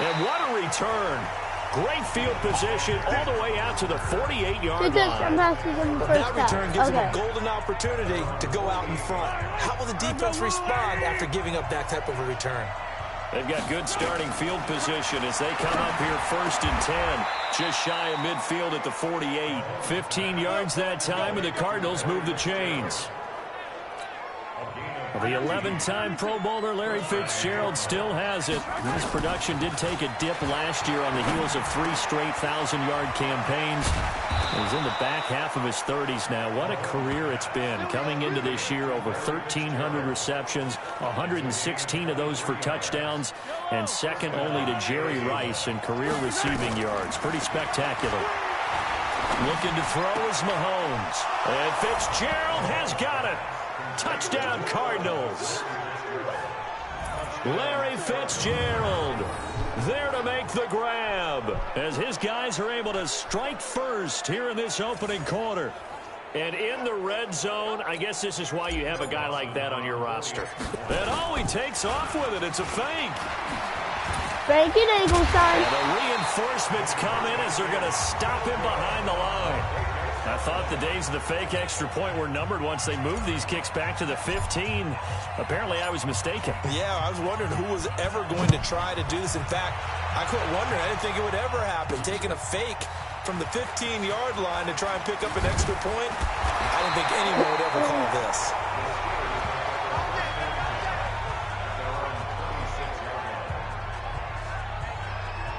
And what a return. Great field position all the way out to the 48-yard line. That return gives them a golden opportunity to go out in front. How will the defense respond after giving up that type of a return? They've got good starting field position as they come up here 1st and 10. Just shy of midfield at the 48. 15 yards that time, and the Cardinals move the chains. The 11-time Pro Bowler Larry Fitzgerald still has it. His production did take a dip last year on the heels of 3 straight 1,000-yard campaigns. He's in the back half of his 30s now. What a career it's been. Coming into this year, over 1,300 receptions, 116 of those for touchdowns, and second only to Jerry Rice in career receiving yards. Pretty spectacular. Looking to throw is Mahomes. And Fitzgerald has got it. Touchdown, Cardinals. Larry Fitzgerald there to make the grab as his guys are able to strike first here in this opening quarter. And in the red zone, I guess this is why you have a guy like that on your roster. And he takes off with it. It's a fake. Fake it, Eagle sign. And the reinforcements come in as they're going to stop him behind the line. I thought the days of the fake extra point were numbered once they moved these kicks back to the 15. Apparently, I was mistaken. Yeah, I was wondering who was ever going to try to do this. In fact, I quit wondering. I didn't think it would ever happen. Taking a fake from the 15-yard line to try and pick up an extra point, I didn't think anyone would ever call this.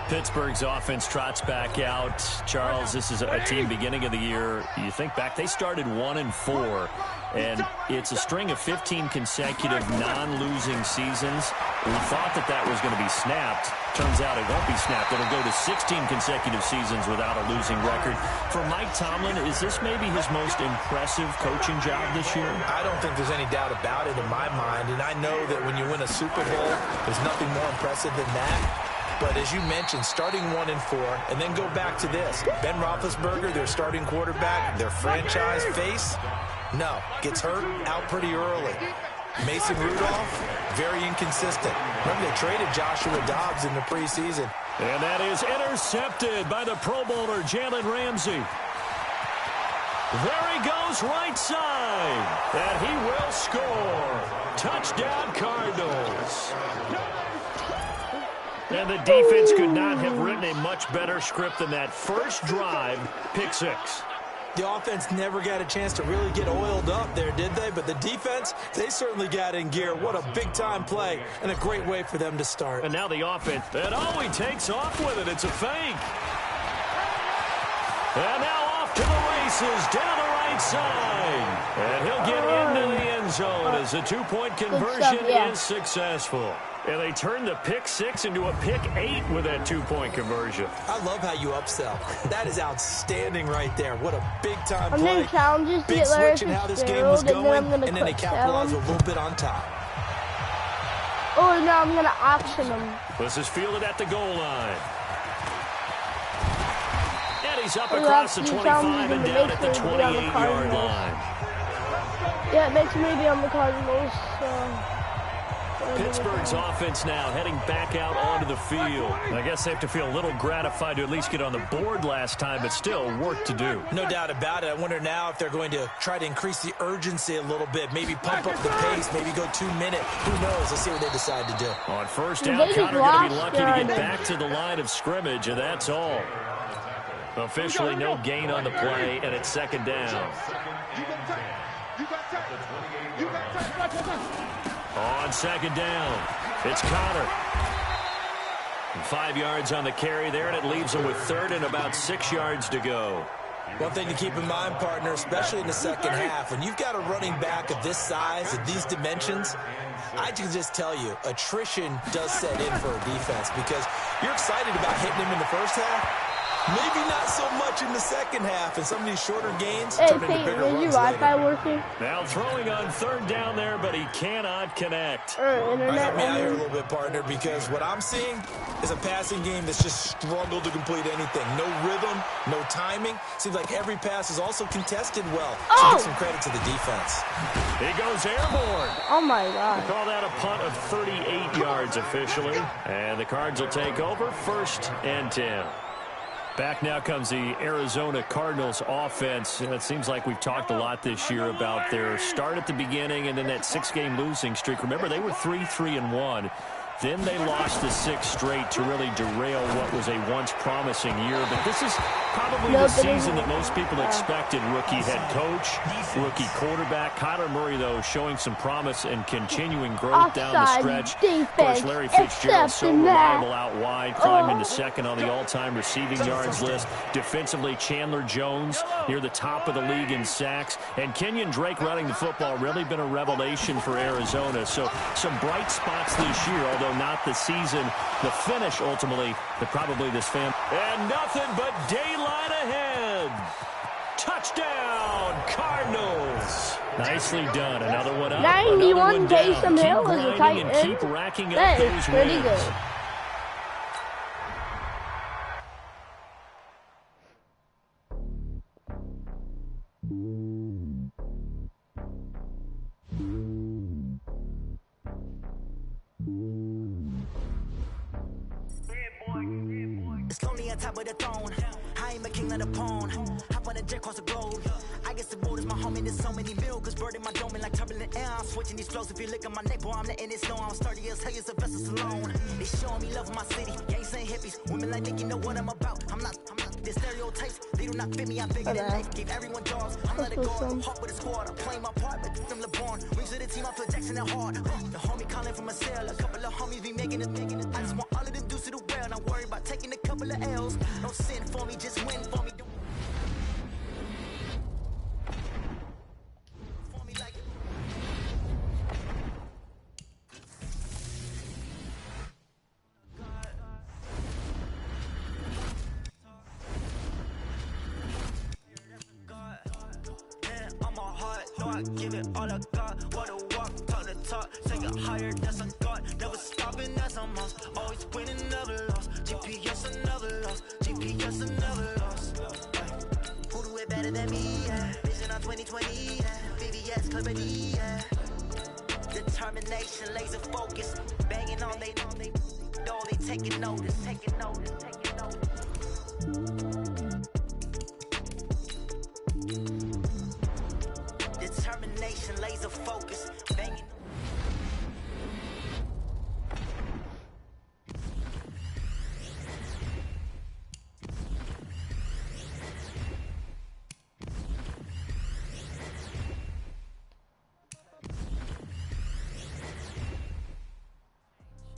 Pittsburgh's offense trots back out. Charles, this is a team beginning of the year. You think back, they started 1-4, and it's a string of 15 consecutive non-losing seasons. We thought that was going to be snapped. Turns out it won't be snapped. It'll go to 16 consecutive seasons without a losing record. For Mike Tomlin, is this maybe his most impressive coaching job this year? I don't think there's any doubt about it in my mind, and I know that when you win a Super Bowl, there's nothing more impressive than that. But as you mentioned, starting 1-4, and then go back to this. Ben Roethlisberger, their starting quarterback, their franchise face, no, gets hurt out pretty early. Mason Rudolph, very inconsistent. Remember, they traded Joshua Dobbs in the preseason. And that is intercepted by the Pro Bowler, Jalen Ramsey. There he goes, right side. And he will score. Touchdown, Cardinals. And the defense could not have written a much better script than that first drive, pick 6. The offense never got a chance to really get oiled up there, did they? But the defense, they certainly got in gear. What a big-time play and a great way for them to start. And now the offense. And he takes off with it. It's a fake. And now off to the races down the right side. And he'll get into the end zone as the 2-point conversion is successful. And they turned the pick 6 into a pick 8 with that 2-point conversion. I love how you upsell. That is outstanding right there. What a big-time play. I'm doing challenges to get Larry Fitzgerald, and then I'm going to they capitalize a little bit on top. Oh, now I'm going to auction him. This is fielded at the goal line. And he's up across the 25 and down at the 28-yard line. Yeah, it makes me be on the Cardinals, Pittsburgh's offense now heading back out onto the field. I guess they have to feel a little gratified to at least get on the board last time, but still work to do. No doubt about it. I wonder now if they're going to try to increase the urgency a little bit, maybe pump up the pace, maybe go 2-minute. Who knows? Let's see what they decide to do. On first down, Connor going to be lucky to get back to the line of scrimmage, and that's all. Officially no gain on the play, and it's second down. On second down, it's Connor. 5 yards on the carry there, and it leaves him with third and about 6 yards to go. One thing to keep in mind, partner, especially in the second half, when you've got a running back of this size, of these dimensions, I can just tell you, attrition does set in for a defense because you're excited about hitting him in the first half. Maybe not so much in the second half, and some of these shorter gains turn into bigger runs later. Is your Wi-Fi working? Now throwing on third down there, but he cannot connect. Help me out here a little bit, partner, because what I'm seeing is a passing game that's just struggled to complete anything. No rhythm, no timing. Seems like every pass is also contested well. So give some credit to the defense. He goes airborne. Oh, my God. Call that a punt of 38 yards officially. And the Cards will take over, 1st and 10. Back now comes the Arizona Cardinals offense. It seems like we've talked a lot this year about their start at the beginning and then that 6-game losing streak. Remember, they were 3-3-1. Then they lost the 6 straight to really derail what was a once promising year. But this is probably the season that most people expected. Rookie head coach, rookie quarterback. Kyler Murray, though, showing some promise and continuing growth down the stretch. Of course, Larry Fitzgerald so reliable out wide, climbed into second on the all-time receiving yards list. Defensively, Chandler Jones near the top of the league in sacks. And Kenyon Drake running the football really been a revelation for Arizona. So some bright spots this year, although not the season, the finish ultimately, but probably this family. And nothing but daylight ahead. Touchdown, Cardinals. Nicely done. Another one up, 91 Taysom Hill is a tight end. Keep racking up that is those pretty wins. good. It's lonely on top of the throne. I am a king of the pawn. Hop on a jet across the globe. I guess the world is my home and there's so many milkers bird in my dome and like turbulent air. I'm switching these flows. If you look at my neck, boy, I'm letting it snow. I'm sturdy as hell as a vessel alone. They showing me love in my city. Gangs and hippies. Women like think you know what I'm about. I'm not the stereotypes. They do not fit me. I'm bigger than life. Give everyone jobs. I'm let it go. I'm hot with a squad. I'm playing my part, but from LeBron. Rings to the team. I feel Jackson and hard. The homie calling from a cell. A couple of homies be making it. I just want all of them dudes to do well. Not worry about taking a couple of L's. Don't sin for me, just win for me. Give it all I got, what a walk, talk the talk, take it higher, that's a God, never stopping, that's a must, always winning, never lost, GPS another loss, GPS another loss, who do it better than me, yeah, vision on 2020, yeah, VVS, clarity, yeah, determination, laser focus, banging on they taking notice, taking notice, taking notice. Determination, laser focus, banging.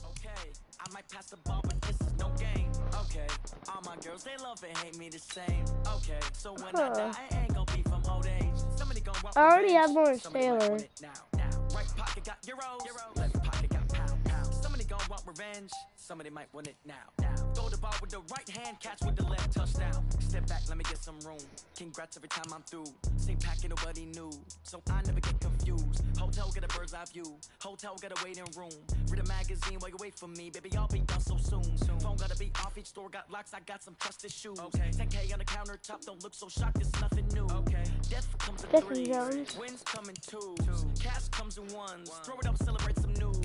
Okay, I might pass the ball, but this is no game. Okay, all my girls, they love and hate me the same. Okay, so when I die, I ain't gonna be from old age. I already have more Sailor. Right pocket got euro, left pocket got pound. Somebody gon' want revenge, somebody might want it now. Throw the ball with the right hand, catch with the left, touchdown. Step back, let me get some room. Congrats every time I'm through. Same packet, nobody knew, so I never get confused. Hotel got a bird's eye view, hotel got a waiting room. Read a magazine while you wait for me, baby, I'll be done so soon. Phone gotta be off, each store got locks, I got some trusted shoes. 10K on the countertop, don't look so shocked, it's nothing new. Death comes in threes, wins come in twos, cash comes in ones. Throw it up, celebrate some news.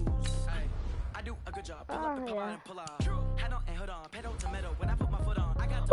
I do a good job. Pull up the power and pull out. Head on and hood on, pedal to metal. When I put my foot on, I got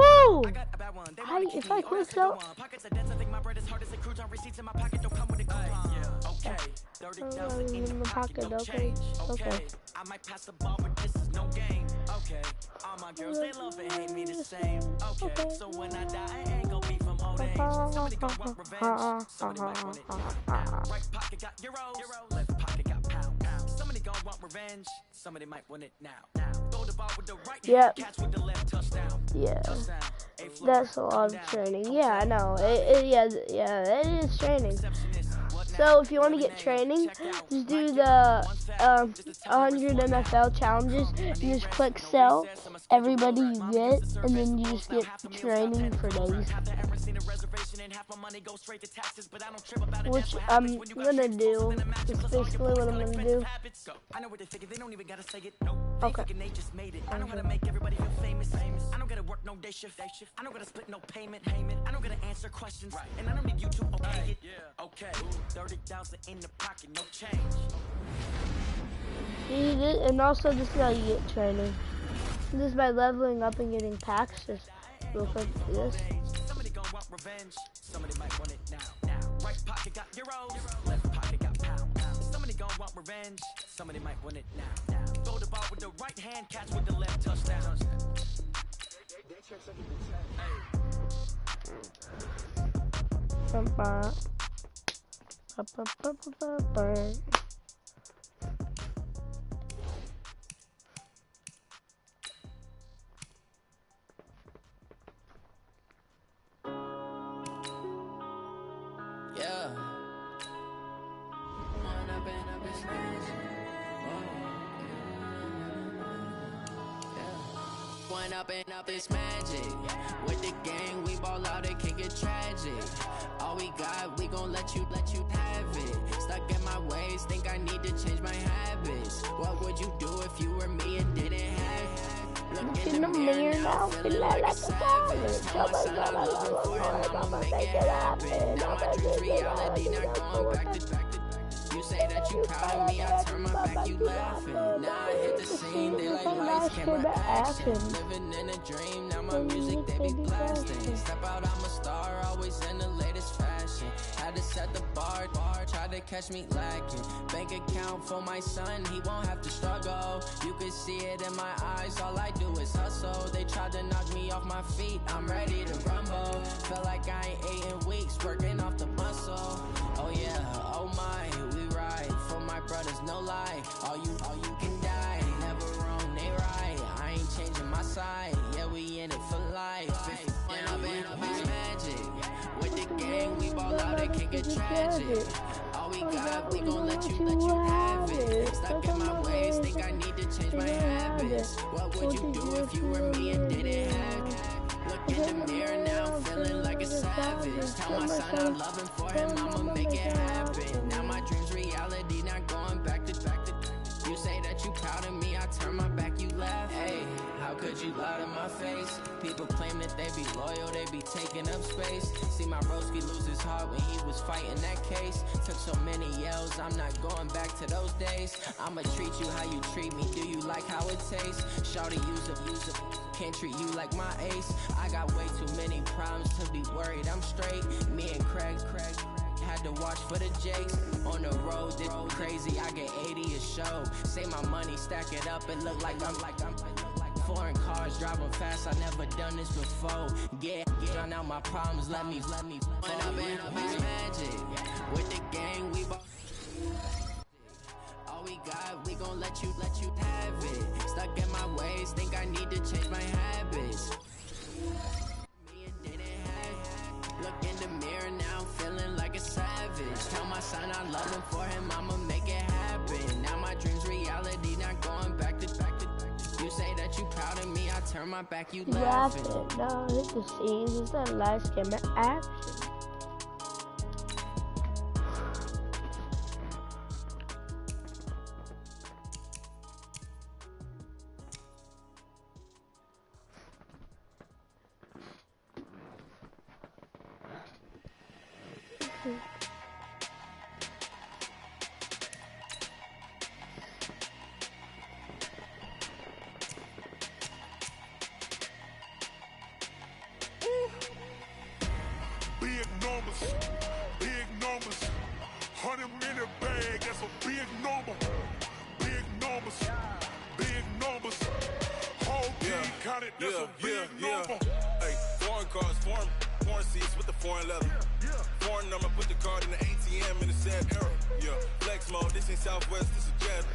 a bad one. If I click so. Pockets are dense, I think my bread is hard as a crouton. Receipts in my pocket don't come with a coupon. Okay, 30,000 in the pocket, no change. Okay, I might pass the ball, but this is no game. Okay, all my girls, they love and hate me the same. Okay, so when I die, I ain't gonna be from old age. Somebody gon' want revenge, somebody might want it now. Right pocket got euros, left pocket got pound. Somebody gon' want revenge, somebody might want it now. Throw the ball with the right hand, catch with the left, touchdown. Yeah, that's a lot of training. Yeah, I know. It is training. So if you want to get training, just do the 100 NFL challenges. You just click sell everybody you get, and then you just get training for days. Which I'm gonna do. It's basically what I'm gonna do. Okay. I know how to make everybody feel famous. I don't gotta work no day shift. I don't gotta split no payment. I don't gotta answer questions. And I don't need you to okay it. Okay. 30,000 in the pocket, no change. And also this is how you get training. This is by leveling up and getting packs. Just real quick, do this. Somebody gon' want revenge. Somebody might want it now. Right pocket got euros, left pocket got pound. Somebody gon' want revenge. Somebody might want it now. Throw the the ball with the right hand, catch with the left, touchdown. Yeah. One up and up is magic. With the gang, we ball out, it can get tragic. All we got, we gon' let you have it. Stuck in my ways, think I need to change my habits. What would you do if you were me and didn't have it? Look in the mirror now, feeling like a savage. Tell my son I love him for him, I'ma make it happen. Now my dream's reality, not going back to. You say that you proud of me, I turn my back, you laughing. Now I hit the scene, they like lights, camera, action. Living in a dream, now my music, they be blasting. Step out, I'm a star, always in the latest fashion. Had to set the bar, try to catch me lacking. Bank account for my son, he won't have to struggle. You can see it in my eyes, all I do is hustle. They tried to knock me off my feet, I'm ready to rumble. Felt like I ain't ate in weeks, working off the muscle. Oh yeah, oh my, we ride for my brothers, no lie. All you can die, never wrong, they right. I ain't changing my side, yeah, we in it for life. And I've been magic. With the gang, we ball out, it can get tragic. All we got, we gon' let you have it. Stuck in my ways, think I need to change my habits. What would you do if you were me and didn't have it? Look in the mirror now, feeling like a savage. Tell my son I love him for him, I'ma make it happen. Now my dream's reality, not going back to. You say that you proud of me, I turn my back, you laugh. Hey, how could you lie to my face? People claim that they be loyal, they be taking up space. See my broski lose his heart when he was fighting that case. Took so many yells, I'm not going back to those days. I'ma treat you how you treat me, do you like how it tastes? Shawty, use up, can't treat you like my ace. I got way too many problems to be worried, I'm straight. Me and Craig had to watch for the Jakes. On the road, this crazy, I get 80 a show. Say my money, stack it up, it look like I'm foreign cars, driving fast, I never done this before. Get drown out my problems, let me When up and up is magic. With the gang, we ball. All we got, we gon' let you have it. Stuck in my ways, think I need to change my habits. Me and didn't have. Look in the mirror now, feeling like a savage. Tell my son I love him for him, I'ma make it happen. Now my dream's reality, not going back to. You say that you proud of me, I turn my back, you laughing. No, hit the scenes, it's that last camera action. Big numbers, 100 minute bag, that's a big number. Big numbers, big numbers. Whole team counted, that's a big number. Hey, foreign cars, foreign seats with the foreign leather. Foreign number, put the card in the ATM in the sad era. Yeah, flex mode, this ain't Southwest, this is Jet.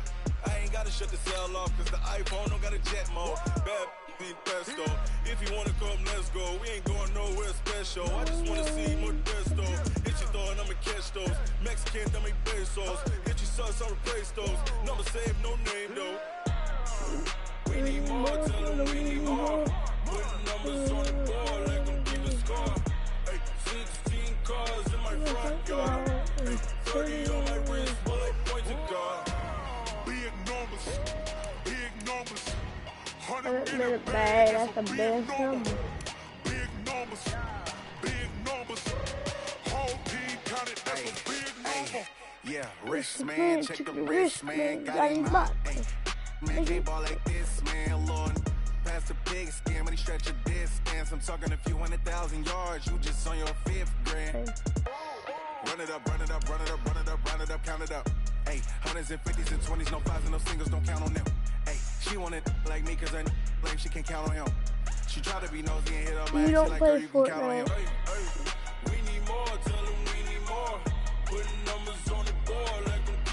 I ain't gotta shut the cell off, cause the iPhone don't got a jet mode. Bad be pesto. If you wanna come, let's go. We ain't going nowhere special. I just wanna see more desto. Hit your thought, I'ma catch those. Mexican, dummy pesos. Hit your sus, I'll replace those. Number saved, no name though. We need more, tell them we need more. Putting numbers on the board like I'm keeping score. Hey, 16 cars in my front yard. Hey, 30 on my wrist while I point to God. Big numbers, big numbers. 100 minute bag, that's the best number. Big numbers, big numbers. Whole team counted, that's a big number. Yeah, wrist man, check the wrist man, got him hot. Man, can't ball like this, man, Lord. Pass the pig skin, but he stretch a distance. I'm talking a few 100,000 yards, you just on your 5th grand. Run it up, run it up, run it up, run it up, run it up, count it up. Hey, hundreds and 50s and 20s, no 5s and no singles, don't count on them. Hey, She wanted like me cause I like she can count on him. She tried to be nosy and hit up my You don't like, play you can count on him.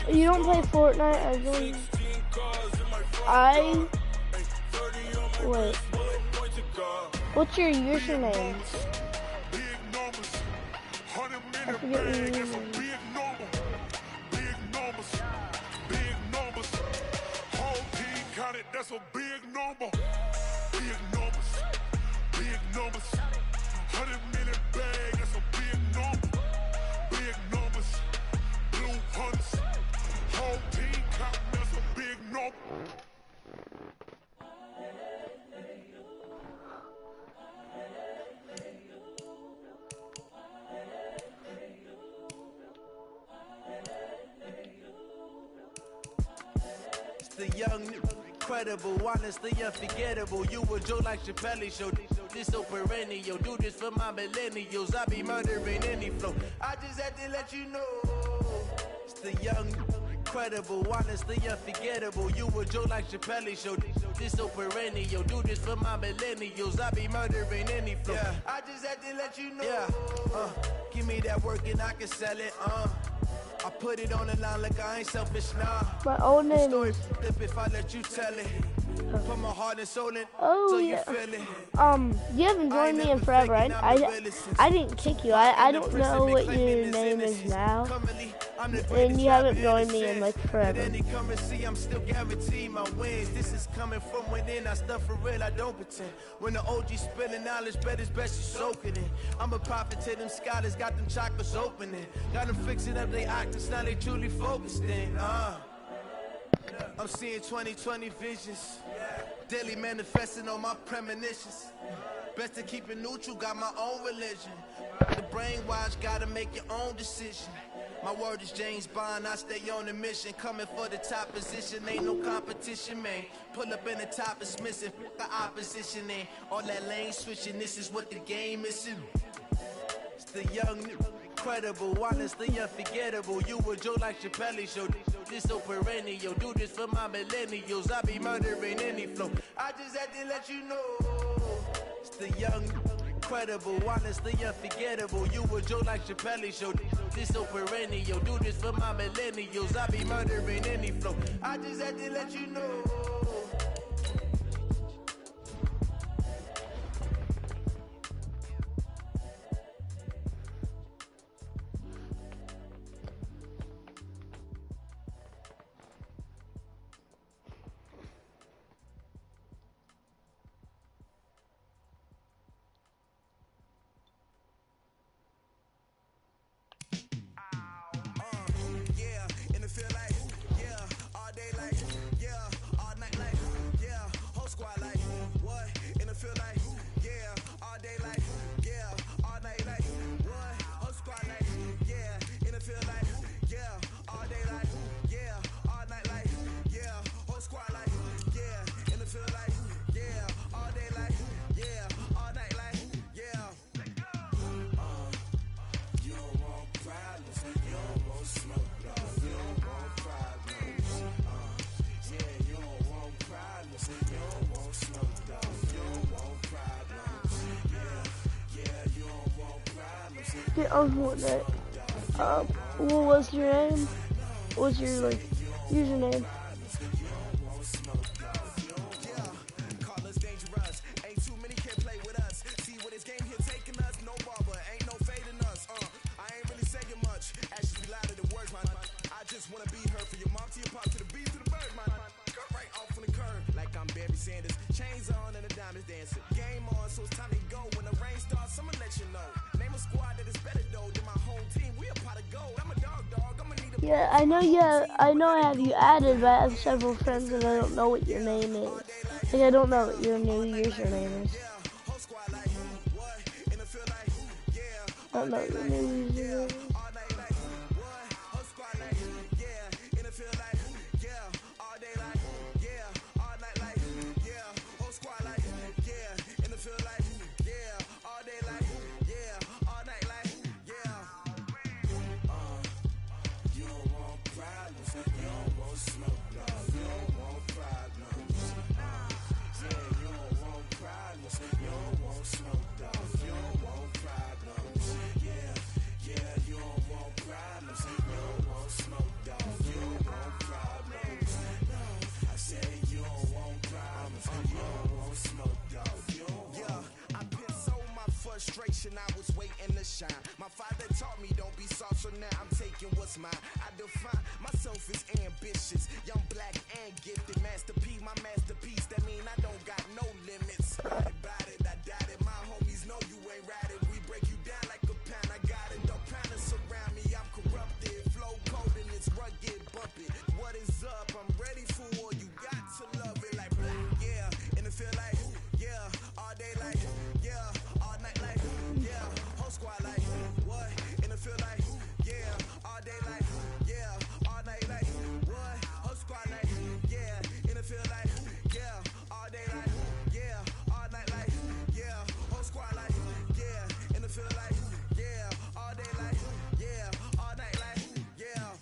Fortnite? You don't play Fortnite as well? Wait. What's your username? I forget your username. That's a big number. Big numbers. Big numbers. 100 million bag, that's a big number. Big numbers. Blue hunts. Whole team count, that's a big number. It's the young, incredible, honestly unforgettable. You a Joe like Chappelle show. This so perennial. Do this for my millennials. I be murdering any flow. I just had to let you know. It's the young, incredible, honestly unforgettable. You a Joe like Chappelle show. This so perennial. Do this for my millennials. I be murdering any flow. Yeah. I just had to let you know. Yeah. Give me that work and I can sell it. I put it on the line like I ain't selfish now. My old name is... If I let you tell it. Put my heart and soul in. Oh, so yeah. You feel it. You haven't joined me in forever. I didn't kick you. I don't know what your name is now. And you haven't joined me in like forever. Come and see, I'm still guaranteed my wins. This is coming from within. I stuff for real, I don't pretend. When the OG spilling knowledge, bet it's best you soak it in. I'm a prophet to them scholars, got them chakras opening. Got them fixing up they octaves, now they truly focused in. I'm seeing 2020 visions. Daily manifesting on my premonitions. Best to keep it neutral, got my own religion. The brainwash, gotta make your own decision. My word is James Bond, I stay on the mission. Coming for the top position, ain't no competition, man. Pull up in the top, it's missing, the opposition ain't. All that lane switching, this is what the game is. It's the young, incredible, honestly unforgettable. You a Joe like Chappelle show. This so perennial. Do this for my millennials. I be murdering any flow. I just had to let you know. It's the young, incredible, honestly unforgettable. You a Joe like Chappelle show. This so perennial. Do this for my millennials. I be murdering any flow. I just had to let you know. Get on Fortnite. What was your name? What was your username? Yeah, I know I have you added, but I have several friends and I don't know what your name is. Like, I don't know what your new username is. I don't know what your new username is. that taught me don't be soft, so now I'm taking what's mine. I define myself as ambitious, young, black, and gifted. Master P, my masterpiece, that mean I don't got no limits. Right about it, I doubt it, my homies know you ain't right it. We break you down like a pound, I got it, don't pound us around me, I'm corrupted. Flow cold and it's rugged, bump it. What is up, I'm ready for war, you got to love it like black, yeah. And it feel like, yeah, all day like, yeah, all night like, yeah, whole squad like, what? And it feel like, yeah, all day like, yeah, all night like, what? Whole squad like, yeah, and it feel like, yeah, all day like, yeah, all night like, yeah, whole squad like, yeah, and it feel like, yeah, all day like, yeah, all night like, yeah.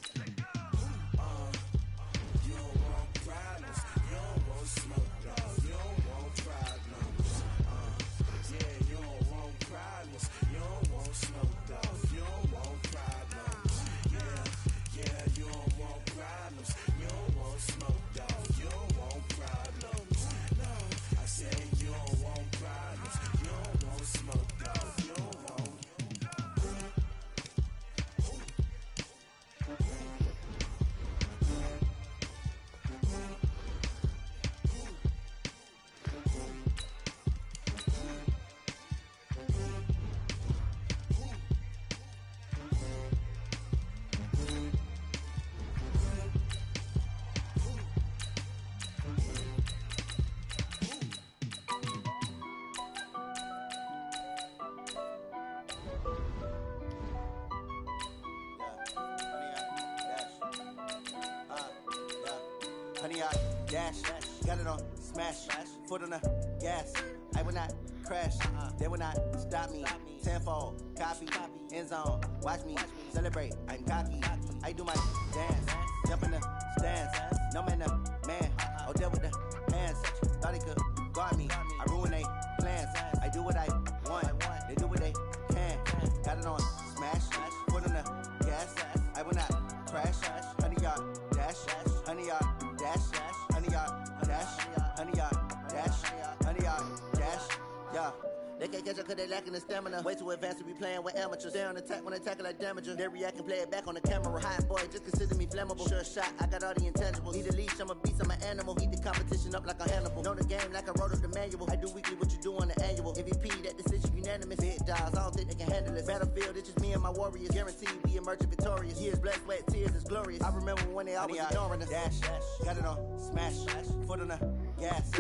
You don't want problems, you don't want smoke, dog, you don't want problems. Yeah, you don't want problems, you don't want smoke, dog, you don't want problems. Yeah, you don't want problems, you don't want smoke, dog, you don't want problems. No, I said you don't want problems, you don't want smoke, dog, you don't want. Honey, I dash, got it on smash, foot on the gas. I will not crash, they will not stop me. Tenfold, copy, end zone, watch me celebrate. I'm cocky, I do my dance, jump in the stands. No man, the man, oh, deal with the hands. Thought he could guard me, I ruin they plans. I do what I want, they do what they can. Got it on smash, foot on the gas. I will not crash, honey, y'all dash, honey, y'all dash, honey, y'all dash, honey, y'all dash, honey, y'all dash, yeah. They can't catch up cause they lacking the stamina. Way too advanced to be playing with amateurs. They on attack when they tackle like damager. They react and play it back on the camera. Hot boy, just consider me flammable. Sure shot, I got all the intangibles. Need a leash, I'm a beast, I'm an animal. Heat the competition up like a Hannibal. Know the game like I wrote up the manual. I do weekly what you do on the annual. MVP, that decision unanimous. Big dogs, I don't think they can handle it. Battlefield, it's just me and my warriors. Guaranteed we emerging victorious. Years, blood, sweat, tears, it's glorious. I remember when they always ignoring us. Dash, got it on smash, foot on the gas.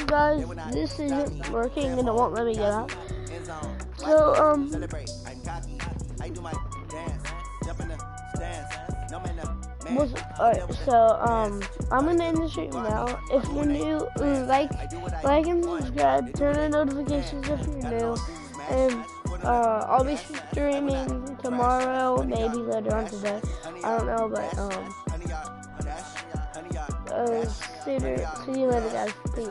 Guys, this isn't working and it won't let me get out. So, I'm gonna end the stream now. If you're new, like and subscribe, turn on notifications if you're new, and I'll be streaming tomorrow, maybe later on today. I don't know, but see you later, guys. Peace.